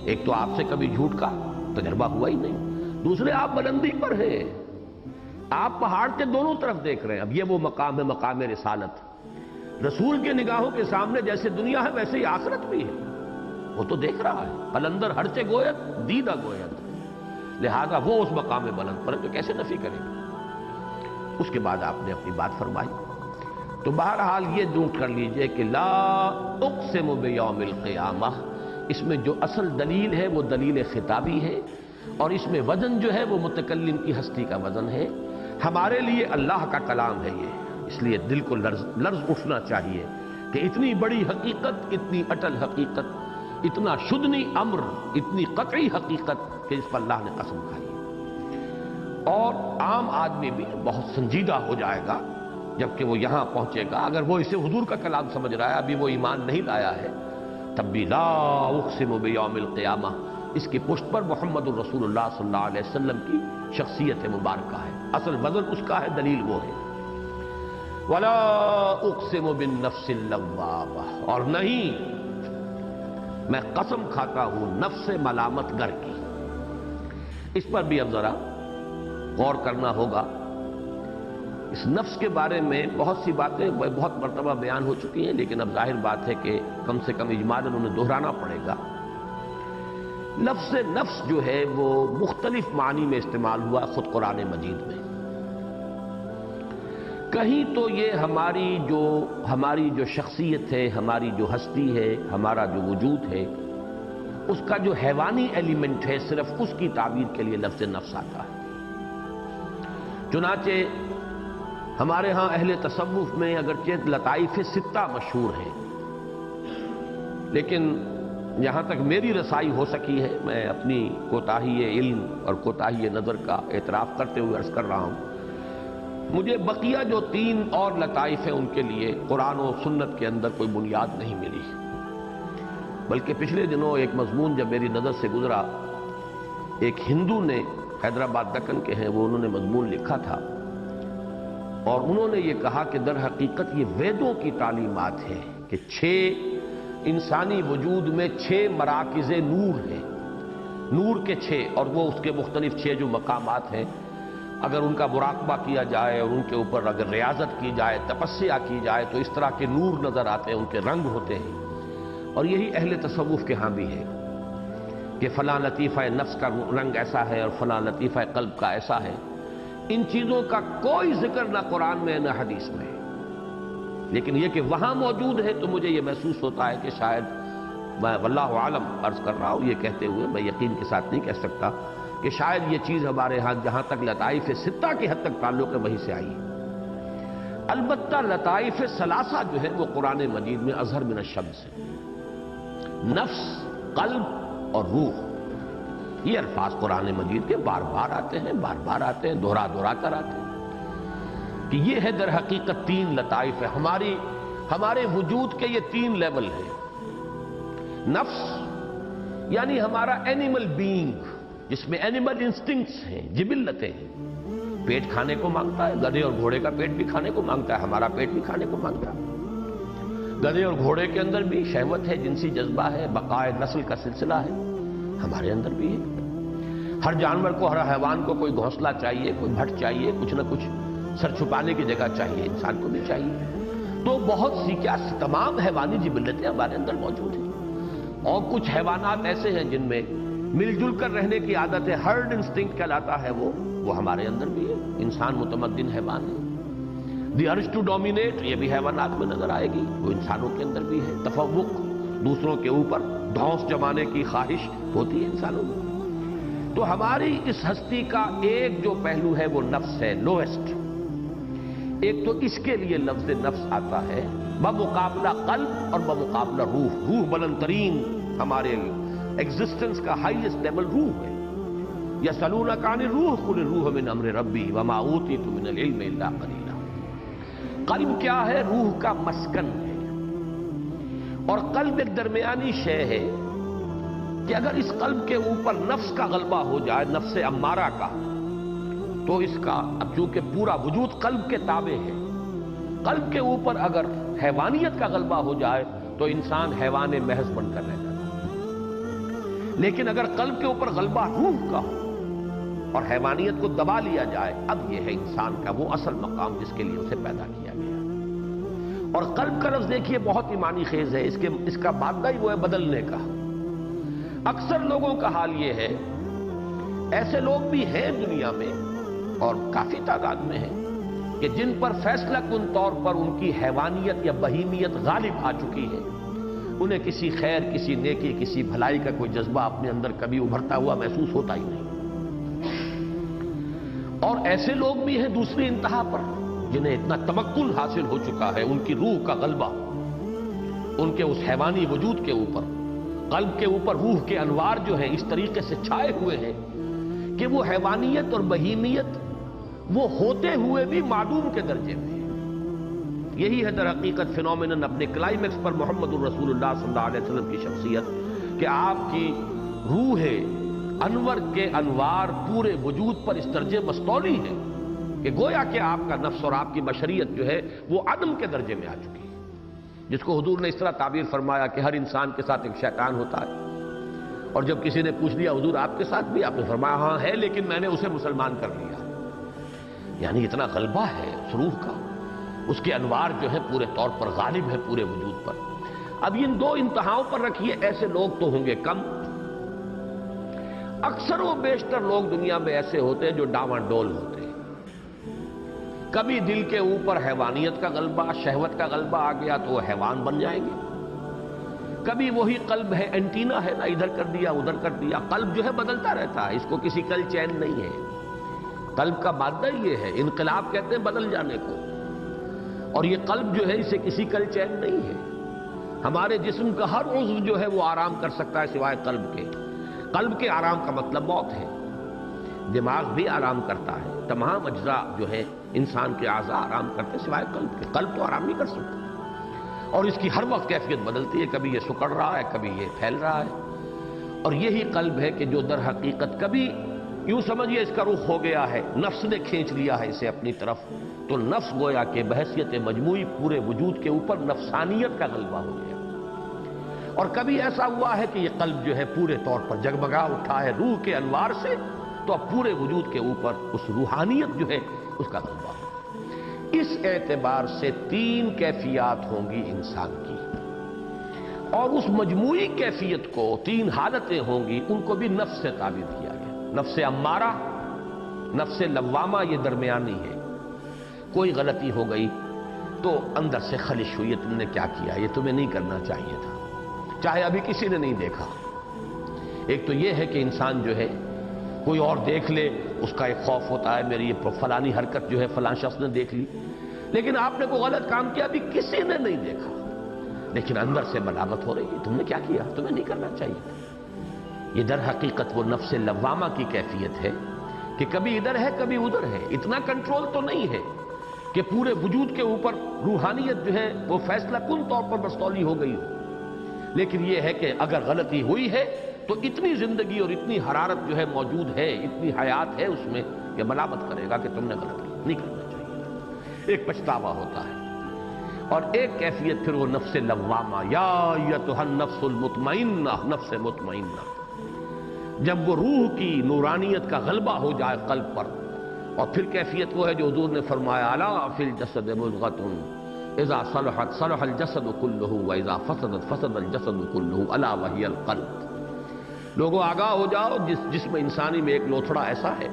ایک تو آپ سے کبھی جھوٹ کا تجربہ ہوا ہی نہیں، دوسرے آپ بلندی پر ہیں، آپ پہاڑ کے دونوں طرف دیکھ رہے ہیں۔ اب یہ وہ مقام ہے، مقام رسالت، رسول کے نگاہوں کے سامنے جیسے دنیا ہے ویسے ہی آخرت بھی ہے، وہ تو دیکھ رہا ہے، بلندر ہرچے گویت دیدہ گویت، لہذا وہ اس مقام بلند پر تو کیسے نفی کرے گا۔ اس کے بعد آپ نے اپنی بات فرمائی، تو بہرحال یہ نوٹ کر لیجئے کہ لا اقسم بیوم القیامہ، اس میں جو اصل دلیل ہے وہ دلیل خطابی ہے، اور اس میں وزن جو ہے وہ متکلم کی ہستی کا وزن ہے، ہمارے لیے اللہ کا کلام ہے یہ، اس لیے دل کو لرز اٹھنا چاہیے کہ اتنی بڑی حقیقت، اتنی اٹل حقیقت، اتنا شدنی امر، اتنی قطعی حقیقت کہ اس پر اللہ نے قسم کھائی ہے، اور عام آدمی بھی بہت سنجیدہ ہو جائے گا جبکہ وہ یہاں پہنچے گا، اگر وہ اسے حضور کا کلام سمجھ رہا ہے، ابھی وہ ایمان نہیں لایا ہے، تب بھی لا اقسم بیوم القیامہ، اس کی پشت پر محمد الرسول اللہ صلی اللہ علیہ وسلم کی شخصیت مبارکہ ہے، اصل وزن اس کا ہے، دلیل وہ ہے۔ ولا اقسم بالنفس اللوامہ، اور نہیں میں قسم کھاتا ہوں نفس ملامت گر کی۔ اس پر بھی اب ذرا غور کرنا ہوگا، اس نفس کے بارے میں بہت سی باتیں بہت مرتبہ بیان ہو چکی ہیں، لیکن اب ظاہر بات ہے کہ کم سے کم اجمالاً انہیں دہرانا پڑے گا۔ لفظ نفس جو ہے وہ مختلف معنی میں استعمال ہوا خود قرآن مجید میں، کہیں تو یہ ہماری جو شخصیت ہے، ہماری جو ہستی ہے، ہمارا جو وجود ہے، اس کا جو حیوانی ایلیمنٹ ہے، صرف اس کی تعبیر کے لیے لفظ نفس آتا ہے۔ چنانچہ ہمارے ہاں اہل تصوف میں اگرچہ لطائف ستہ مشہور ہیں، لیکن جہاں تک میری رسائی ہو سکی ہے، میں اپنی کوتاہی علم اور کوتاہی نظر کا اعتراف کرتے ہوئے عرض کر رہا ہوں، مجھے بقیہ جو 3 اور لطائف ہیں ان کے لیے قرآن و سنت کے اندر کوئی بنیاد نہیں ملی، بلکہ پچھلے دنوں ایک مضمون جب میری نظر سے گزرا، ایک ہندو نے، حیدرآباد دکن کے ہیں وہ، انہوں نے مضمون لکھا تھا اور انہوں نے یہ کہا کہ در حقیقت یہ ویدوں کی تعلیمات ہے کہ 6 انسانی وجود میں 6 مراکز نور ہیں، نور کے 6، اور وہ اس کے مختلف 6 جو مقامات ہیں، اگر ان کا مراقبہ کیا جائے اور ان کے اوپر اگر ریاضت کی جائے، تپسیا کی جائے تو اس طرح کے نور نظر آتے ہیں، ان کے رنگ ہوتے ہیں۔ اور یہی اہل تصوف کے ہاں بھی ہے کہ فلاں لطیفہ نفس کا رنگ ایسا ہے اور فلاں لطیفہ قلب کا ایسا ہے۔ ان چیزوں کا کوئی ذکر نہ قرآن میں نہ حدیث میں، لیکن یہ کہ وہاں موجود ہے تو مجھے یہ محسوس ہوتا ہے کہ شاید، میں واللہ عالم عرض کر رہا ہوں یہ کہتے ہوئے، میں یقین کے ساتھ نہیں کہہ سکتا کہ شاید یہ چیز ہمارے ہاں جہاں تک لطائف ستہ کی حد تک تعلق ہے وہیں سے آئی ہے۔ البتہ لطائف ثلاثہ جو ہے وہ قرآن مجید میں اظہر من الشمس ہے، نفس، قلب اور روح، یہ الفاظ قرآن مجید کے بار بار آتے ہیں، بار بار آتے ہیں، دہرا دہرا کر آتے ہیں کہ یہ ہے در حقیقت 3 لطائف ہے۔ ہمارے وجود کے یہ 3 لیول ہیں۔ نفس یعنی ہمارا اینیمل بینگ، جس میں اینیمل انسٹنکٹس ہیں، جبلتیں ہیں، پیٹ کھانے کو مانگتا ہے، گدھے اور گھوڑے کا پیٹ بھی کھانے کو مانگتا ہے، ہمارا پیٹ بھی کھانے کو مانگتا ہے۔ گدھے اور گھوڑے کے اندر بھی شہوت ہے، جنسی جذبہ ہے، بقائے نسل کا سلسلہ ہے، ہمارے اندر بھی ہے۔ ہر جانور کو، ہر حیوان کو کوئی گھونسلہ چاہیے، کوئی بھٹ چاہیے، کچھ نہ کچھ سر چھپانے کی جگہ چاہیے، انسان کو بھی چاہیے۔ تو بہت سی، کیا تمام حیوانی جبلتیں ہمارے اندر موجود ہیں، اور کچھ حیوانات ایسے ہیں جن میں مل جل کر رہنے کی عادت ہے، ہرڈ انسٹنکٹ کہلاتا ہے، وہ ہمارے اندر بھی ہے۔ انسان متمدن حیوان ہے۔ دی ارج ٹو ڈومینیٹ، یہ بھی حیوانات میں نظر آئے گی، وہ انسانوں کے اندر بھی ہے۔ تفوق، دوسروں کے اوپر دھونس جمانے کی خواہش ہوتی ہے انسانوں میں۔ تو ہماری اس ہستی کا ایک جو پہلو ہے وہ نفس ہے، لوئسٹ۔ ایک تو اس کے لیے لفظ نفس آتا ہے بمقابلہ قلب اور بمقابلہ روح۔ روح بلند ترین، ہمارے ایگزسٹنس کا ہائیسٹ لیول روح ہے۔ یسألونک عن الروح قل الروح من امر ربی وما اوتیتم من العلم الا قلیلا۔ قلب کیا ہے؟ روح کا مسکن ہے، اور قلب ایک درمیانی شے ہے کہ اگر اس قلب کے اوپر نفس کا غلبہ ہو جائے، نفس امارہ کا، تو اس کا، اب چونکہ پورا وجود قلب کے تابع ہے، قلب کے اوپر اگر حیوانیت کا غلبہ ہو جائے تو انسان حیوان محض بن کر رہ جاتا۔ لیکن اگر قلب کے اوپر غلبہ روح کا ہو اور حیوانیت کو دبا لیا جائے، اب یہ ہے انسان کا وہ اصل مقام جس کے لیے اسے پیدا کیا گیا۔ اور قلب کا لفظ دیکھیے بہت ہی معنی خیز ہے، اس کا مادہ ہی وہ ہے بدلنے کا۔ اکثر لوگوں کا حال یہ ہے، ایسے لوگ بھی ہیں دنیا میں اور کافی تعداد میں ہیں، کہ جن پر فیصلہ کن طور پر ان کی حیوانیت یا بہیمیت غالب آ چکی ہے، انہیں کسی خیر، کسی نیکی، کسی بھلائی کا کوئی جذبہ اپنے اندر کبھی ابھرتا ہوا محسوس ہوتا ہی نہیں۔ اور ایسے لوگ بھی ہیں دوسری انتہا پر، جنہیں اتنا تمکن حاصل ہو چکا ہے، ان کی روح کا غلبہ ان کے اس حیوانی وجود کے اوپر، قلب کے اوپر روح کے انوار جو ہیں اس طریقے سے چھائے ہوئے ہیں کہ وہ حیوانیت اور بہیمیت وہ ہوتے ہوئے بھی معدوم کے درجے میں۔ یہی ہے در حقیقت فینومینن اپنے کلائمیکس پر محمد الرسول اللہ صلی اللہ علیہ وسلم کی شخصیت، کہ آپ کی روح انور کے انوار پورے وجود پر اس درجے مستولی ہے کہ گویا کہ آپ کا نفس اور آپ کی بشریت جو ہے وہ عدم کے درجے میں آ چکی ہے، جس کو حضور نے اس طرح تعبیر فرمایا کہ ہر انسان کے ساتھ ایک شیطان ہوتا ہے۔ اور جب کسی نے پوچھ لیا حضور آپ کے ساتھ بھی، آپ نے فرمایا ہاں ہے، لیکن میں نے اسے مسلمان کر لیا۔ یعنی اتنا غلبہ ہے اس روح کا، اس کے انوار جو ہے پورے طور پر غالب ہے پورے وجود پر۔ اب ان دو انتہاؤں پر رکھیے، ایسے لوگ تو ہوں گے کم، اکثر و بیشتر لوگ دنیا میں ایسے ہوتے ہیں جو ڈاواں ڈول ہوتے ہیں۔ کبھی دل کے اوپر حیوانیت کا غلبہ، شہوت کا غلبہ آ گیا تو وہ حیوان بن جائیں گے۔ کبھی وہی قلب ہے، اینٹینا ہے نا، ادھر کر دیا ادھر کر دیا، قلب جو ہے بدلتا رہتا ہے، اس کو کسی کل چین نہیں ہے۔ قلب کا مادہ یہ ہے، انقلاب کہتے ہیں بدل جانے کو، اور یہ قلب جو ہے اسے کسی کل چین نہیں ہے۔ ہمارے جسم کا ہر عضو جو ہے وہ آرام کر سکتا ہے سوائے قلب کے۔ قلب کے آرام کا مطلب موت ہے۔ دماغ بھی آرام کرتا ہے، تمام اجزاء جو ہے انسان کے اعضاء آرام کرتے ہیں سوائے قلب کے۔ قلب تو آرام نہیں کر سکتا، اور اس کی ہر وقت کیفیت بدلتی ہے، کبھی یہ سکڑ رہا ہے، کبھی یہ پھیل رہا ہے۔ اور یہی قلب ہے کہ جو در حقیقت کبھی یوں سمجھیے اس کا رخ ہو گیا ہے، نفس نے کھینچ لیا ہے اسے اپنی طرف، تو نفس گویا کہ بحیثیت مجموعی پورے وجود کے اوپر نفسانیت کا غلبہ ہو گیا۔ اور کبھی ایسا ہوا ہے کہ یہ قلب جو ہے پورے طور پر جگمگا اٹھا ہے روح کے انوار سے، تو اب پورے وجود کے اوپر اس روحانیت جو ہے اس کا غلبہ ہو۔ اس اعتبار سے تین کیفیات ہوں گی انسان کی، اور اس مجموعی کیفیت کو تین حالتیں ہوں گی، ان کو بھی نفس سے تعبیر کیا گیا۔ نفس امارہ، نفس لوامہ، یہ درمیانی ہے۔ کوئی غلطی ہو گئی تو اندر سے خلش ہوئی، تم نے کیا کیا، یہ تمہیں نہیں کرنا چاہیے تھا، چاہے ابھی کسی نے نہیں دیکھا۔ ایک تو یہ ہے کہ انسان جو ہے کوئی اور دیکھ لے، اس کا ایک خوف ہوتا ہے میری یہ فلانی حرکت جو ہے فلاں شخص نے دیکھ لی، لیکن آپ نے کوئی غلط کام کیا ابھی کسی نے نہیں دیکھا، لیکن اندر سے ملامت ہو رہی ہے، تم نے کیا کیا، تمہیں نہیں کرنا چاہیے۔ یہ در حقیقت وہ نفس لوامہ کی کیفیت ہے کہ کبھی ادھر ہے کبھی ادھر ہے۔ اتنا کنٹرول تو نہیں ہے کہ پورے وجود کے اوپر روحانیت جو ہے وہ فیصلہ کن طور پر مستولی ہو گئی ہو، لیکن یہ ہے کہ اگر غلطی ہوئی ہے تو اتنی زندگی اور اتنی حرارت جو ہے موجود ہے، اتنی حیات ہے اس میں کہ ملامت کرے گا کہ تم نے غلط کیا، نہیں کرنا چاہیے۔ ایک پچھتاوا ہوتا ہے، اور ایک کیفیت پھر وہ نفس لوامہ، یا ایتھا النفس المطمئنہ، نفس مطمئنہ، جب وہ روح کی نورانیت کا غلبہ ہو جائے قلب پر۔ اور پھر کیفیت وہ ہے جو حضور نے فرمایا، الا فی الجسد مضغۃ اذا صلحت صلح الجسد كلہ واذا فسدت فسد الجسد كلہ الا وہی القلب۔ لوگوں آگاہ ہو جاؤ، جسم انسانی میں ایک لوتھڑا ایسا ہے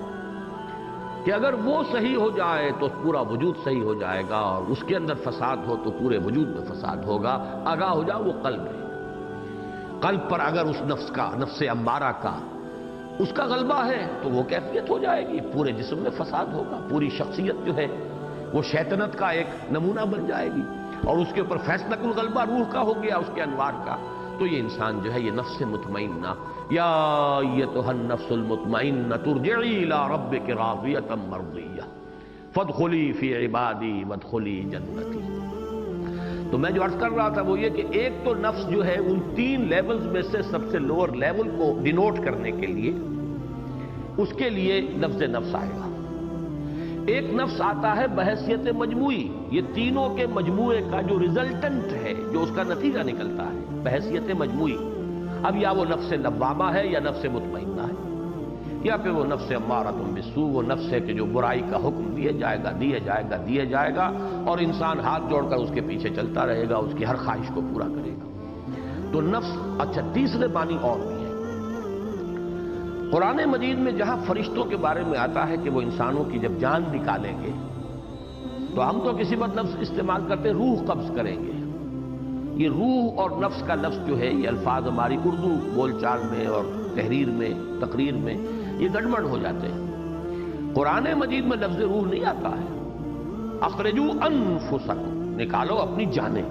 کہ اگر وہ صحیح ہو جائے تو پورا وجود صحیح ہو جائے گا، اور اس کے اندر فساد ہو تو پورے وجود میں فساد ہوگا۔ آگاہ ہو جاؤ، وہ قلب ہے۔ قلب پر اگر اس نفس کا، نفس امارہ کا، اس کا غلبہ ہے تو وہ کیفیت ہو جائے گی، پورے جسم میں فساد ہوگا، پوری شخصیت جو ہے وہ شیطنت کا ایک نمونہ بن جائے گی، اور اس کے اوپر فیصلہ کن غلبہ روح کا ہو گیا، اس کے انوار کا، تو یہ انسان جو ہے یہ نفس مطمئنہ، یا ایتھا النفس المطمئنہ ترجعی الی ربک راضیۃ مرضیہ فادخلی فی عبادی وادخلی جنتی۔ تو میں جو عرض کر رہا تھا وہ یہ کہ ایک تو نفس جو ہے ان تین لیولز میں سے سب سے لوور لیول کو ڈینوٹ کرنے کے لیے اس کے لیے لفظ نفس آئے گا۔ ایک نفس آتا ہے بحیثیت مجموعی، یہ تینوں کے مجموعے کا جو ریزلٹنٹ ہے، جو اس کا نتیجہ نکلتا ہے بحیثیت مجموعی۔ اب یا وہ نفس لوامہ ہے یا نفس مطمئنہ ہے، یا پھر وہ نفس امارۃ بالسوء، وہ نفس ہے کہ جو برائی کا حکم دیا جائے گا دیا جائے گا دیا جائے گا، اور انسان ہاتھ جوڑ کر اس کے پیچھے چلتا رہے گا، اس کی ہر خواہش کو پورا کرے گا۔ تو نفس، اچھا تیسرے معنی اور بھی ہے۔ قرآن مجید میں جہاں فرشتوں کے بارے میں آتا ہے کہ وہ انسانوں کی جب جان نکالیں گے، تو ہم تو کسی وقت لفظ استعمال کرتے ہیں روح قبض کریں گے۔ یہ روح اور نفس کا لفظ جو ہے یہ الفاظ ہماری اردو بول چال میں اور تحریر میں تقریر میں یہ گڑبڑ ہو جاتے ہیں۔ قرآن مجید میں لفظ روح نہیں آتا ہے، اخرجوا انفسکم، نکالو اپنی جانیں۔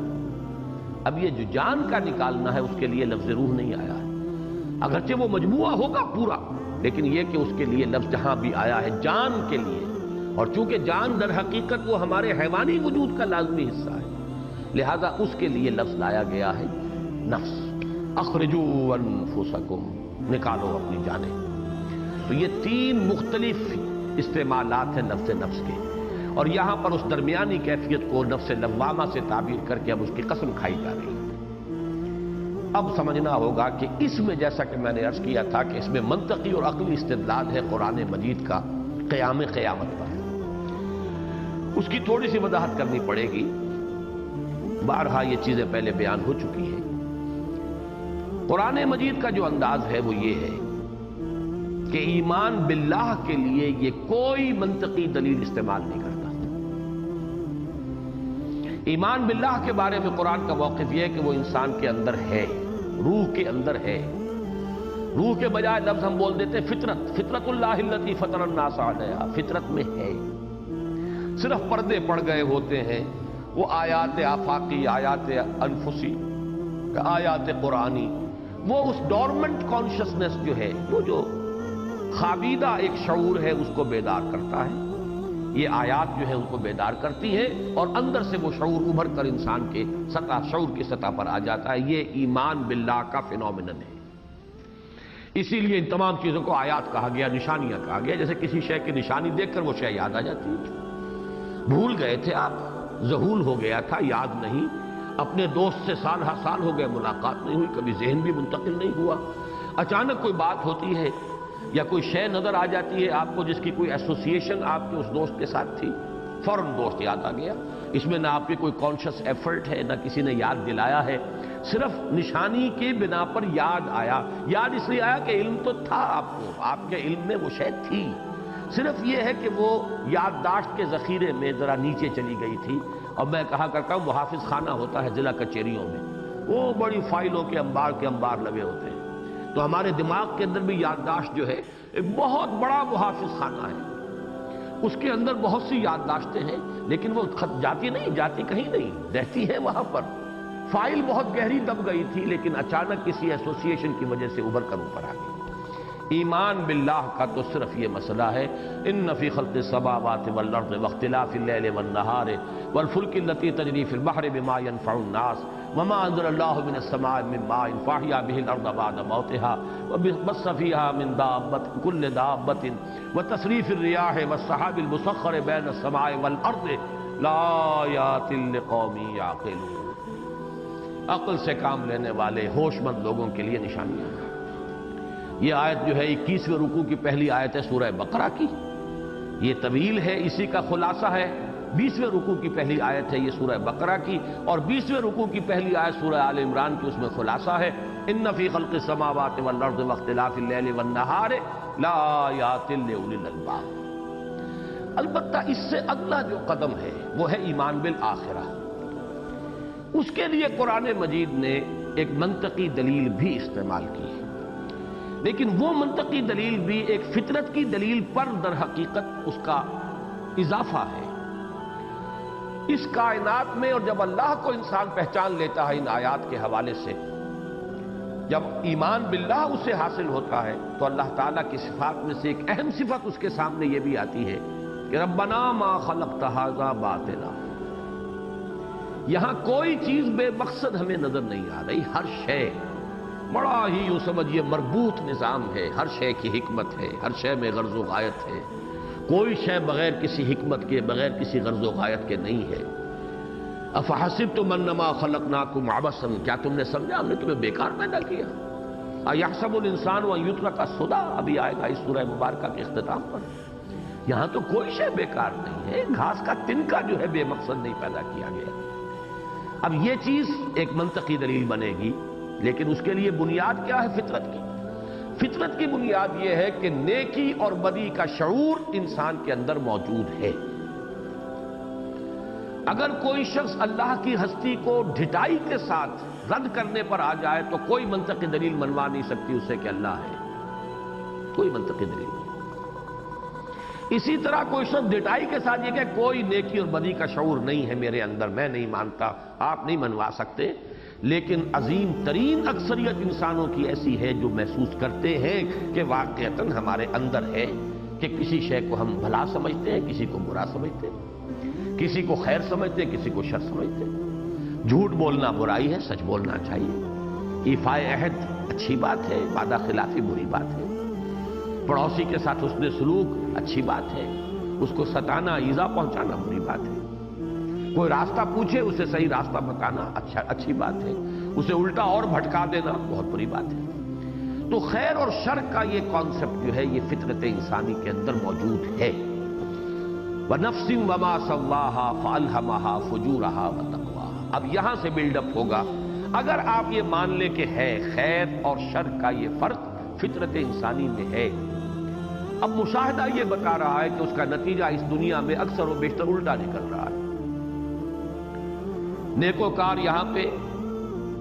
اب یہ جو جان کا نکالنا ہے اس کے لیے لفظ روح نہیں آیا ہے، اگرچہ وہ مجموعہ ہوگا پورا، لیکن یہ کہ اس کے لیے لفظ جہاں بھی آیا ہے جان کے لیے، اور چونکہ جان در حقیقت وہ ہمارے حیوانی وجود کا لازمی حصہ ہے، لہذا اس کے لیے لفظ لایا گیا ہے نفس، اخرجوا انفسکم، نکالو اپنی جانیں۔ تو یہ تین مختلف استعمالات ہیں لفظ نفس کے، اور یہاں پر اس درمیانی کیفیت کو نفس لوامہ سے تعبیر کر کے اب اس کی قسم کھائی جا رہی ہے۔ اب سمجھنا ہوگا کہ اس میں جیسا کہ میں نے عرض کیا تھا کہ اس میں منطقی اور عقلی استدلال ہے قرآن مجید کا قیام قیامت پر، اس کی تھوڑی سی وضاحت کرنی پڑے گی۔ بارہا یہ چیزیں پہلے بیان ہو چکی ہیں۔ قرآن مجید کا جو انداز ہے وہ یہ ہے کہ ایمان باللہ کے لیے یہ کوئی منطقی دلیل استعمال نہیں کرتا۔ ایمان باللہ کے بارے میں قرآن کا موقف یہ ہے کہ وہ انسان کے اندر ہے، روح کے اندر ہے، روح کے بجائے لفظ ہم بول دیتے فطرت، فطرت اللہ التی فطر الناس علیہا، فطرت میں ہے، صرف پردے پڑ گئے ہوتے ہیں، وہ آیات آفاقی، آیات انفسی، آیات قرآنی، وہ اس ڈورمنٹ کانشسنس جو ہے، وہ جو خابیدہ ایک شعور ہے، اس کو بیدار کرتا ہے۔ یہ آیات جو ہے ان کو بیدار کرتی ہے اور اندر سے وہ شعور ابھر کر انسان کے شعور کی سطح پر آ جاتا ہے۔ یہ ایمان باللہ کا فینومینن ہے۔ اسی لیے ان تمام چیزوں کو آیات کہا گیا، نشانیاں کہا گیا۔ جیسے کسی شے کی نشانی دیکھ کر وہ شے یاد آ جاتی ہے۔ بھول گئے تھے آپ، ذہول ہو گیا تھا، یاد نہیں، اپنے دوست سے سال ہر سال ہو گئے، ملاقات نہیں ہوئی، کبھی ذہن بھی منتقل نہیں ہوا، اچانک کوئی بات ہوتی ہے یا کوئی شے نظر آ جاتی ہے آپ کو جس کی کوئی ایسوسیشن آپ کے اس دوست کے ساتھ تھی، فوراً دوست یاد آ گیا۔ اس میں نہ آپ کی کوئی کانشس ایفرٹ ہے، نہ کسی نے یاد دلایا ہے، صرف نشانی کی بنا پر یاد آیا۔ یاد اس لیے آیا کہ علم تو تھا آپ کو، آپ کے علم میں وہ شے تھی، صرف یہ ہے کہ وہ یادداشت کے ذخیرے میں ذرا نیچے چلی گئی تھی۔ اور میں کہا کرتا ہوں، محافظ خانہ ہوتا ہے ضلع کچہریوں میں، وہ بڑی فائلوں کے انبار لگے ہوتے ہیں، تو ہمارے دماغ کے اندر بھی یادداشت جو ہے ایک بہت بڑا محافظ خانہ ہے، اس کے اندر بہت سی یادداشتیں ہیں، لیکن وہ جاتی نہیں، جاتی کہیں نہیں، رہتی ہے وہاں پر۔ فائل بہت گہری دب گئی تھی، لیکن اچانک کسی ایسوسیشن کی وجہ سے ابھر کر اوپر آ گئی۔ ایمان باللہ کا تو صرف یہ مسئلہ ہے، ان فی خلق السماوات والارض واختلاف اللیل والنہار والفلک التی تجری فی البحر بما ينفع الناس وما انزل اللہ من السماء من ماء فاحیا به الارض بعد موتها وبث فیہا من کل دابۃ وتصریف الریاح والسحاب المسخر بین السماء والارض لآیات لقوم یعقلون۔ عقل سے کام لینے والے ہوش مند لوگوں کے لیے نشانیاں ہیں۔ یہ آیت جو ہے 21ویں رکوع کی پہلی آیت ہے سورہ بقرہ کی، یہ طویل ہے، اسی کا خلاصہ ہے 20ویں رکوع کی پہلی آیت ہے یہ سورہ بقرہ کی، اور 20ویں رکوع کی پہلی آیت سورہ آل عمران کی، اس میں خلاصہ ہے ان فی خلق السماوات والارض واختلاف اللیل والنہار لآیات لأولی الالباب۔ البتہ اس سے اگلا جو قدم ہے وہ ہے ایمان بالآخرہ۔ اس کے لیے قرآن مجید نے ایک منطقی دلیل بھی استعمال کی ہے، لیکن وہ منطقی دلیل بھی ایک فطرت کی دلیل پر در حقیقت اس کا اضافہ ہے۔ اس کائنات میں، اور جب اللہ کو انسان پہچان لیتا ہے ان آیات کے حوالے سے، جب ایمان باللہ اسے حاصل ہوتا ہے، تو اللہ تعالیٰ کی صفات میں سے ایک اہم صفت اس کے سامنے یہ بھی آتی ہے کہ ربنا ما خلقت ھذا باطلا۔ یہاں کوئی چیز بے مقصد ہمیں نظر نہیں آ رہی، ہر شے بڑا ہی یوں سمجھیے مربوط نظام ہے، ہر شے کی حکمت ہے، ہر شے میں غرض و غایت ہے، کوئی شے بغیر کسی حکمت کے، بغیر کسی غرض و غایت کے نہیں ہے۔ افحسبتم انما خلقناکم عبثا، کیا تم نے سمجھا ہم نے تمہیں بیکار پیدا کیا؟ ایحسب الانسان ان یترک سدی، ابھی آئے گا اس سورہ مبارکہ کے اختتام پر۔ یہاں تو کوئی شے بیکار نہیں ہے، گھاس کا تنکا جو ہے بے مقصد نہیں پیدا کیا گیا۔ اب یہ چیز ایک منطقی دلیل بنے گی، لیکن اس کے لیے بنیاد کیا ہے؟ فطرت کی۔ فطرت کی بنیاد یہ ہے کہ نیکی اور بدی کا شعور انسان کے اندر موجود ہے۔ اگر کوئی شخص اللہ کی ہستی کو ڈھٹائی کے ساتھ رد کرنے پر آ جائے تو کوئی منطقی دلیل منوا نہیں سکتی اسے کہ اللہ ہے، کوئی منطقی دلیل نہیں۔ اسی طرح کوئی شخص ڈٹائی کے ساتھ یہ کہ کوئی نیکی اور بدی کا شعور نہیں ہے میرے اندر، میں نہیں مانتا، آپ نہیں منوا سکتے۔ لیکن عظیم ترین اکثریت انسانوں کی ایسی ہے جو محسوس کرتے ہیں کہ واقعتاً ہمارے اندر ہے کہ کسی شے کو ہم بھلا سمجھتے ہیں، کسی کو برا سمجھتے ہیں، کسی کو خیر سمجھتے ہیں، کسی کو شر سمجھتے ہیں۔ جھوٹ بولنا برائی ہے، سچ بولنا چاہیے۔ ایفائے عہد اچھی بات ہے، وعدہ خلافی بری بات ہے۔ پڑوسی کے ساتھ حسن سلوک اچھی بات ہے، اس کو ستانا، ایذا پہنچانا بری بات ہے۔ کوئی راستہ پوچھے اسے صحیح راستہ بتانا اچھی بات ہے، اسے الٹا اور بھٹکا دینا بہت بری بات ہے۔ تو خیر اور شر کا یہ کانسیپٹ جو ہے یہ فطرت انسانی کے اندر موجود ہے۔ وَنَفْسٍ وَمَا سَوَّاهَا فَأَلْهَمَهَا فُجُورَهَا وَتَقْوَاهَا۔ اب یہاں سے بلڈ اپ ہوگا، اگر آپ یہ مان لیں کہ ہے خیر اور شر کا یہ فرق فطرت انسانی میں ہے، اب مشاہدہ یہ بتا رہا ہے کہ اس کا نتیجہ اس دنیا میں اکثر و بیشتر الٹا نکل رہا ہے۔ نیکوکار یہاں پہ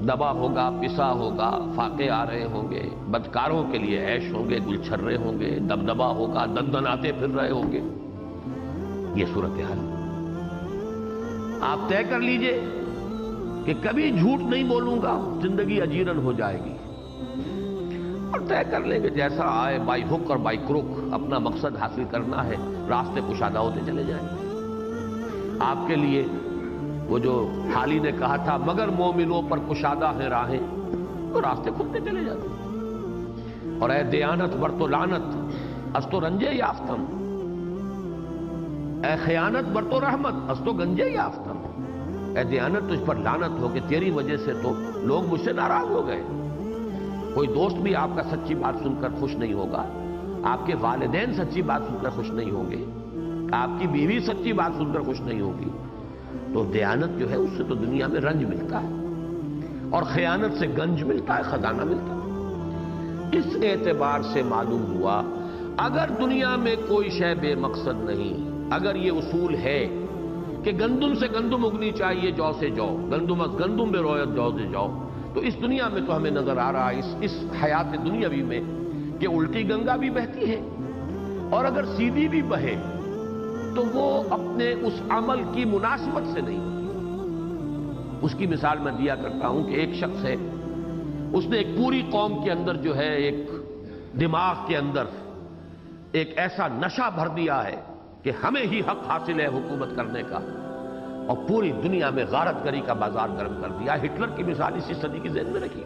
دبا ہوگا، پسا ہوگا، فاقے آ رہے ہوں گے، بدکاروں کے لیے عیش ہوں گے، گلچھرے ہوں گے، دبدبا ہوگا، دندناتے پھر رہے ہوں گے. یہ صورتحال آپ طے کر لیجئے کہ کبھی جھوٹ نہیں بولوں گا، زندگی اجیرن ہو جائے گی. اور طے کر لیں کہ جیسا آئے بائی ہک اور بائی کروک اپنا مقصد حاصل کرنا ہے، راستے کشادہ ہوتے چلے جائیں. آپ کے لیے وہ جو حالی نے کہا تھا مگر مومنوں پر کشادہ ہیں راہیں، تو راستے کھلتے چلے جاتے. اور اے دیانت بر تو لعنت از تو رنجے یافتم، اے خیانت بر تو رحمت از تو گنجے یافتم. اے دیانت تجھ پر لعنت ہو کہ تیری وجہ سے تو لوگ مجھ سے ناراض ہو گئے. کوئی دوست بھی آپ کا سچی بات سن کر خوش نہیں ہوگا، آپ کے والدین سچی بات سن کر خوش نہیں ہوں گے، آپ کی بیوی سچی بات سن کر خوش نہیں ہوگی. تو دیانت جو ہے اس سے تو دنیا میں رنج ملتا ہے، اور خیانت سے گنج ملتا ہے، خزانہ ملتا ہے. اس اعتبار سے معلوم ہوا اگر دنیا میں کوئی شے بے مقصد نہیں، اگر یہ اصول ہے کہ گندم سے گندم اگنی چاہیے، جو سے جو، گندم از گندم بے رویت جو سے جو، تو اس دنیا میں تو ہمیں نظر آ رہا ہے اس حیات دنیاوی میں کہ الٹی گنگا بھی بہتی ہے، اور اگر سیدھی بھی بہے تو وہ اپنے اس عمل کی مناسبت سے نہیں ہوتی. اس کی مثال میں دیا کرتا ہوں کہ ایک شخص ہے، اس نے ایک پوری قوم کے اندر جو ہے ایک دماغ کے اندر ایک ایسا نشہ بھر دیا ہے کہ ہمیں ہی حق حاصل ہے حکومت کرنے کا، اور پوری دنیا میں غارت گری کا بازار گرم کر دیا. ہٹلر کی مثال اسی صدی کی ذہن میں رکھی.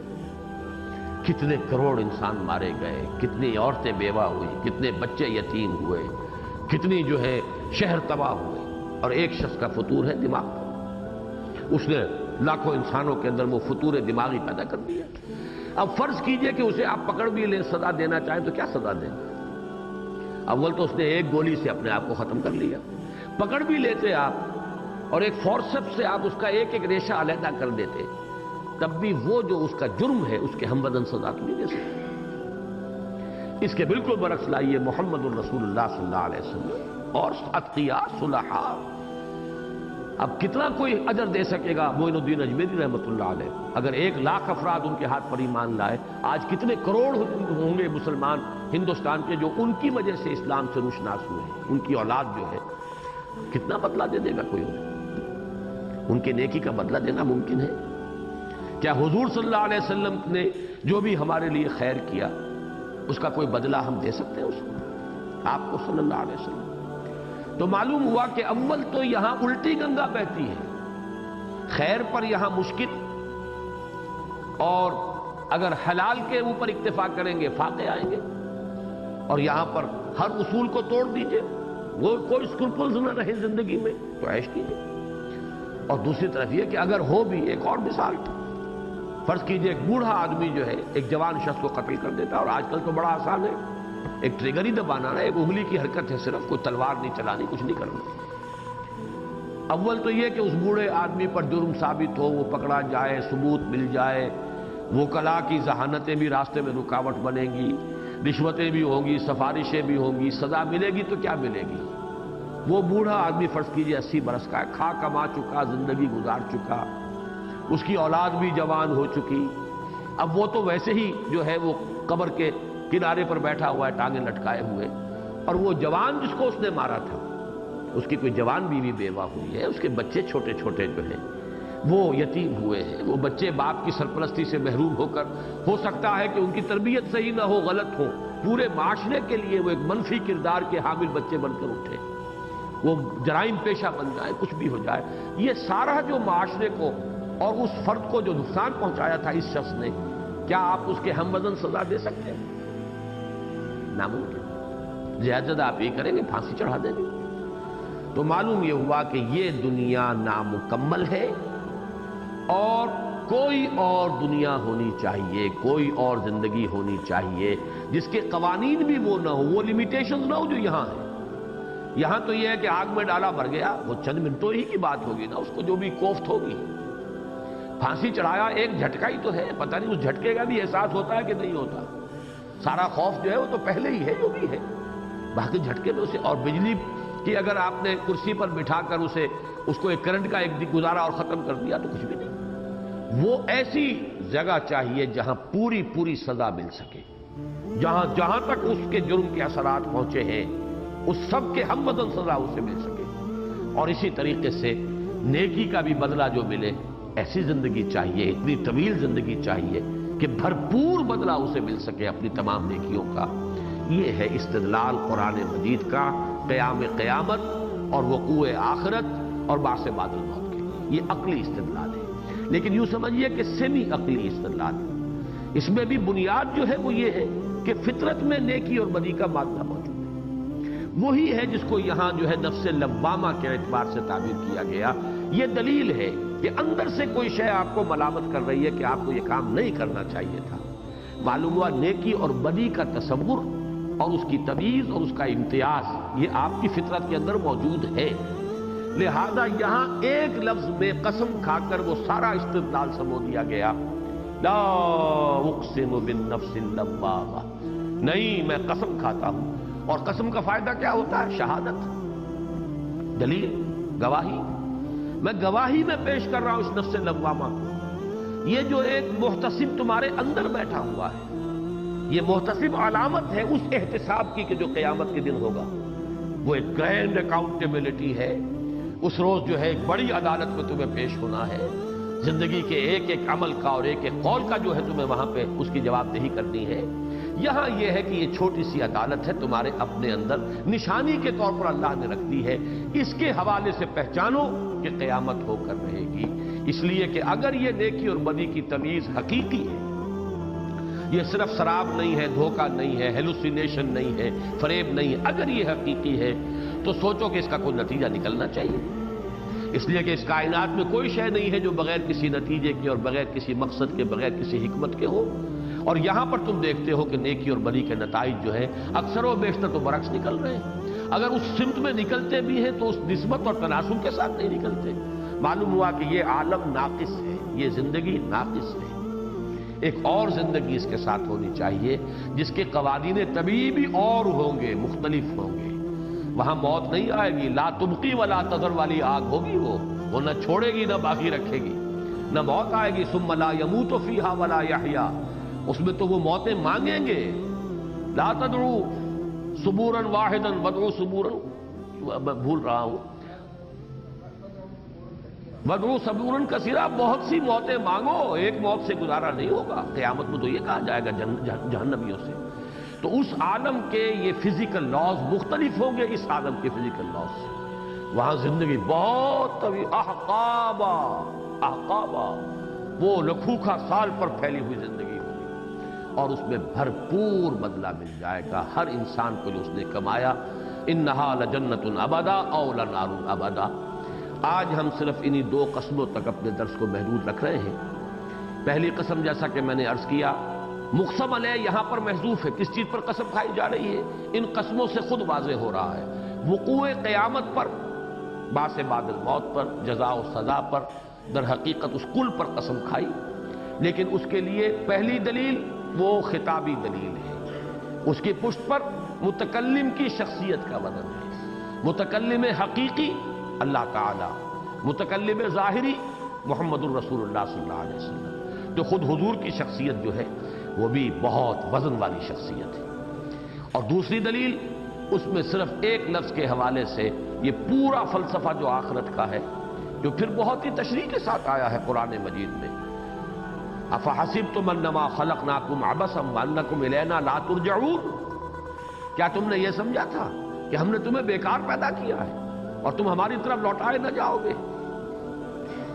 کتنے کروڑ انسان مارے گئے، کتنی عورتیں بیوہ ہوئی، کتنے بچے یتیم ہوئے، کتنی جو ہے شہر تباہ ہوئے، اور ایک شخص کا فطور ہے دماغ. اس نے لاکھوں انسانوں کے اندر وہ فطور دماغی پیدا کر دیا. اب فرض کیجئے کہ اسے آپ پکڑ بھی لیں، سزا دینا چاہیں تو کیا سزا دیں؟ اول تو اس نے ایک گولی سے اپنے آپ کو ختم کر لیا. پکڑ بھی لیتے آپ اور ایک فورسپ سے آپ اس کا ایک ایک ریشہ علیحدہ کر دیتے، تب بھی وہ جو اس کا جرم ہے اس کے ہم بدن سزا تو نہیں دے سکتے. اس کے بالکل برعکس لائیے محمد الرسول اللہ صلی اللہ علیہ وسلم اور اتقیاء صلحاء. اب کتنا کوئی اجر دے سکے گا معین الدین اجمیری رحمۃ اللہ علیہ؟ اگر 1,00,000 افراد ان کے ہاتھ پر ایمان لائے، آج کتنے کروڑ ہوں گے مسلمان ہندوستان کے جو ان کی وجہ سے اسلام سے روشناس ہوئے ہیں. ان کی اولاد جو ہے کتنا بدلہ دے دے گا کوئی ان کے نیکی کا بدلہ دینا ممکن ہے کیا؟ حضور صلی اللہ علیہ وسلم نے جو بھی ہمارے لیے خیر کیا اس کا کوئی بدلہ ہم دے سکتے ہیں اس کو؟ آپ کو صلی اللہ علیہ وسلم. تو معلوم ہوا کہ اول تو یہاں الٹی گنگا بہتی ہے، خیر پر یہاں مشکل، اور اگر حلال کے اوپر اکتفا کریں گے فاقے آئیں گے. اور یہاں پر ہر اصول کو توڑ دیجئے، وہ کوئی اسکرپلز نہ رہے زندگی میں تو عیش کیجئے. اور دوسری طرف یہ کہ اگر ہو بھی، ایک اور مثال فرض کیجئے ایک بوڑھا آدمی جو ہے ایک جوان شخص کو قتل کر دیتا ہے، اور آج کل تو بڑا آسان ہے، ایک ٹریگر ہی دبانا ہے، ایک انگلی کی حرکت ہے، صرف کوئی تلوار نہیں چلانی، کچھ نہیں کرنا. اول تو یہ کہ اس بوڑھے آدمی پر جرم ثابت ہو، وہ پکڑا جائے، ثبوت مل جائے، وکلاء کی ذہانتیں بھی راستے میں رکاوٹ بنیں گی، رشوتیں بھی ہوں گی، سفارشیں بھی ہوں گی، سزا ملے گی تو کیا ملے گی؟ وہ بوڑھا آدمی فرض کیجئے 80 برس کا ہے، کھا کما چکا، زندگی گزار چکا، اس کی اولاد بھی جوان ہو چکی. اب وہ تو ویسے ہی جو ہے وہ قبر کے کنارے پر بیٹھا ہوا ہے ٹانگیں لٹکائے ہوئے، اور وہ جوان جس کو اس نے مارا تھا اس کی کوئی جوان بیوی بیوہ ہوئی ہے، اس کے بچے چھوٹے چھوٹے جو ہیں وہ یتیم ہوئے ہیں. وہ بچے باپ کی سرپرستی سے محروم ہو کر، ہو سکتا ہے کہ ان کی تربیت صحیح نہ ہو، غلط ہو، پورے معاشرے کے لیے وہ ایک منفی کردار کے حامل بچے بن کر اٹھے، وہ جرائم پیشہ بن جائے، کچھ بھی ہو جائے. یہ سارا جو معاشرے کو اور اس فرد کو جو نقصان پہنچایا تھا اس شخص نے، کیا آپ اس کے ہم وزن سزا دے سکتے ہیں؟ ناممکن. زیادہ آپ یہ کریں گے، پھانسی چڑھا دیں گے. تو معلوم یہ ہوا کہ یہ دنیا نامکمل ہے، اور کوئی اور دنیا ہونی چاہیے، کوئی اور زندگی ہونی چاہیے جس کے قوانین بھی وہ نہ ہو، وہ لیمیٹیشنز نہ ہو جو یہاں ہیں. یہاں تو یہ ہے کہ آگ میں ڈالا بھر گیا، وہ چند منٹوں ہی کی بات ہوگی نا، اس کو جو بھی کوفت ہوگی. پھانسی چڑھایا ایک جھٹکا ہی تو ہے، پتہ نہیں اس جھٹکے کا بھی احساس ہوتا ہے کہ نہیں ہوتا. سارا خوف جو ہے وہ تو پہلے ہی ہے جو بھی ہے، باقی جھٹکے میں اسے. اور بجلی کی اگر آپ نے کرسی پر بٹھا کر اس کو ایک کرنٹ کا ایک گزارا اور ختم کر دیا تو کچھ بھی نہیں. وہ ایسی جگہ چاہیے جہاں پوری پوری سزا مل سکے، جہاں تک اس کے جرم کے اثرات پہنچے ہیں اس سب کے ہم وزن سزا اسے مل سکے، اور اسی طریقے سے نیکی کا بھی بدلہ جو ملے، ایسی زندگی چاہیے، اتنی طویل زندگی چاہیے کہ بھرپور بدلہ اسے مل سکے اپنی تمام نیکیوں کا۔ یہ ہے استدلال قرآن مجید کا قیام قیامت اور وقوع آخرت اور بعث بعد الموت کے لیے۔ یہ عقلی استدلال ہے، لیکن یوں سمجھیے کہ سیمی عقلی استدلال ہے۔ اس میں بھی بنیاد جو ہے وہ یہ ہے کہ فطرت میں نیکی اور بدی کا مادہ موجود ہے، وہی ہے جس کو یہاں جو ہے نفس لوامہ کے اعتبار سے تعبیر کیا گیا۔ یہ دلیل ہے کہ اندر سے کوئی شے آپ کو ملامت کر رہی ہے کہ آپ کو یہ کام نہیں کرنا چاہیے تھا۔ معلوم ہوا نیکی اور بدی کا تصور اور اس کی تمیز اور اس کا امتیاز یہ آپ کی فطرت کے اندر موجود ہے، لہذا یہاں ایک لفظ میں قسم کھا کر وہ سارا استدلال سمو دیا گیا، لا اقسم بالنفس اللوامہ، نہیں میں قسم کھاتا ہوں۔ اور قسم کا فائدہ کیا ہوتا ہے؟ شہادت، دلیل، گواہی۔ میں گواہی میں پیش کر رہا ہوں اس نفس لوامہ کو۔ یہ جو ایک محتسب تمہارے اندر بیٹھا ہوا ہے، یہ محتسب علامت ہے اس احتساب کی کہ جو قیامت کے دن ہوگا۔ وہ ایک گرینڈ اکاؤنٹیبلٹی ہے، اس روز جو ہے ایک بڑی عدالت میں تمہیں پیش ہونا ہے، زندگی کے ایک ایک عمل کا اور ایک ایک قول کا جو ہے تمہیں وہاں پہ اس کی جواب دہی کرنی ہے۔ یہاں یہ ہے کہ یہ چھوٹی سی عدالت ہے تمہارے اپنے اندر، نشانی کے طور پر اللہ نے رکھ دی ہے، اس کے حوالے سے پہچانو کہ قیامت ہو کر رہے گی۔ اس لیے کہ اگر یہ نیکی اور بدی کی تمیز حقیقی ہے، یہ صرف شراب نہیں ہے، دھوکہ نہیں ہے، ہیلوسینیشن نہیں ہے، فریب نہیں ہے، اگر یہ حقیقی ہے تو سوچو کہ اس کا کوئی نتیجہ نکلنا چاہیے۔ اس لیے کہ اس کائنات میں کوئی شے نہیں ہے جو بغیر کسی نتیجے کے اور بغیر کسی مقصد کے، بغیر کسی حکمت کے ہو۔ اور یہاں پر تم دیکھتے ہو کہ نیکی اور بدی کے نتائج جو ہے اکثر و بیشتر تو برعکس نکل رہے ہیں۔ اگر اس سمت میں نکلتے بھی ہیں تو اس نسبت اور تناسب کے ساتھ نہیں نکلتے۔ معلوم ہوا کہ یہ عالم ناقص ہے، یہ زندگی ناقص ہے۔ ایک اور زندگی اس کے ساتھ ہونی چاہیے جس کے قوانین طبیعی بھی اور ہوں گے، مختلف ہوں گے۔ وہاں موت نہیں آئے گی، لا تبقی ولا تذر والی آگ ہوگی، وہ نہ چھوڑے گی نہ باقی رکھے گی، نہ موت آئے گی۔ ثم لا يموت فیہا ولا یحیا، اس میں تو وہ موتیں مانگیں گے۔ لا تدعو ثبورا واحدا ودعو ثبورا، میں بھول رہا ہوں، ودعو ثبورا کثیرا، بہت سی موتیں مانگو، ایک موت سے گزارا نہیں ہوگا۔ قیامت میں تو یہ کہا جائے گا جہنمیوں سے۔ تو اس عالم کے یہ فزیکل لاز مختلف ہوں گے اس عالم کے فزیکل لاز سے۔ وہاں زندگی بہت طویل، احقابا، وہ لکھوکھا سال پر پھیلی ہوئی زندگی ہوگی، اور اس میں بھرپور بدلہ مل جائے گا ہر انسان کو جو اس نے کمایا۔ انہا لجنت ابدا او لنار ابدا۔ آج ہم صرف انہی دو قسموں تک اپنے درس کو محدود رکھ رہے ہیں۔ پہلی قسم جیسا کہ میں نے عرض کیا، مقسم علیہ یہاں پر محذوف ہے، کس چیز پر قسم کھائی جا رہی ہے؟ ان قسموں سے خود واضح ہو رہا ہے، وقوع قیامت پر، بعث بعد الموت پر، جزا و سزا پر، در حقیقت اس کل پر قسم کھائی۔ لیکن اس کے لیے پہلی دلیل وہ خطابی دلیل ہے، اس کی پشت پر متکلم کی شخصیت کا وزن ہے۔ متکلم حقیقی اللہ تعالی، متکلم ظاہری محمد الرسول اللہ صلی اللہ علیہ وسلم، تو خود حضور کی شخصیت جو ہے وہ بھی بہت وزن والی شخصیت ہے۔ اور دوسری دلیل، اس میں صرف ایک لفظ کے حوالے سے یہ پورا فلسفہ جو آخرت کا ہے، جو پھر بہت ہی تشریح کے ساتھ آیا ہے قرآن مجید میں، افحسبتم انما خلقناکم عبثا وانکم الینا لا ترجعون، کیا تم نے یہ سمجھا تھا کہ ہم نے تمہیں بیکار پیدا کیا ہے اور تم ہماری طرف لوٹائے نہ جاؤ گے؟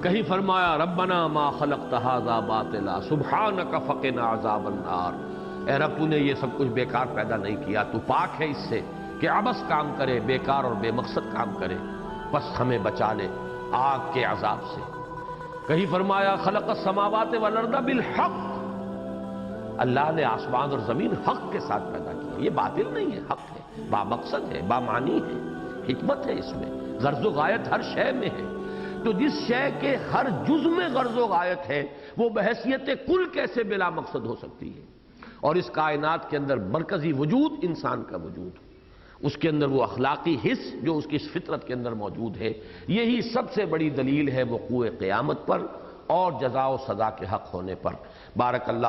کہیں فرمایا ربنا ما خلقت ھذا باطلا سبحانک فقنا عذاب النار، اے رب تو نے یہ سب کچھ بیکار پیدا نہیں کیا، تو پاک ہے اس سے کہ عبث کام کرے، بیکار اور بے مقصد کام کرے، بس ہمیں بچا لے آگ کے عذاب سے۔ کہیں فرمایا خلق السماوات والارض بالحق، اللہ نے آسمان اور زمین حق کے ساتھ پیدا کیا، یہ باطل نہیں ہے، حق ہے، با مقصد ہے، با معنی ہے، حکمت ہے اس میں، غرض و غایت ہر شے میں ہے۔ تو جس شے کے ہر جز میں غرض و غایت ہے، وہ بحیثیت کل کیسے بلا مقصد ہو سکتی ہے؟ اور اس کائنات کے اندر مرکزی وجود انسان کا وجود، اس کے اندر وہ اخلاقی حص جو اس کی فطرت کے اندر موجود ہے، یہی سب سے بڑی دلیل ہے وقوع قیامت پر اور جزا و سزا کے حق ہونے پر۔ بارک اللہ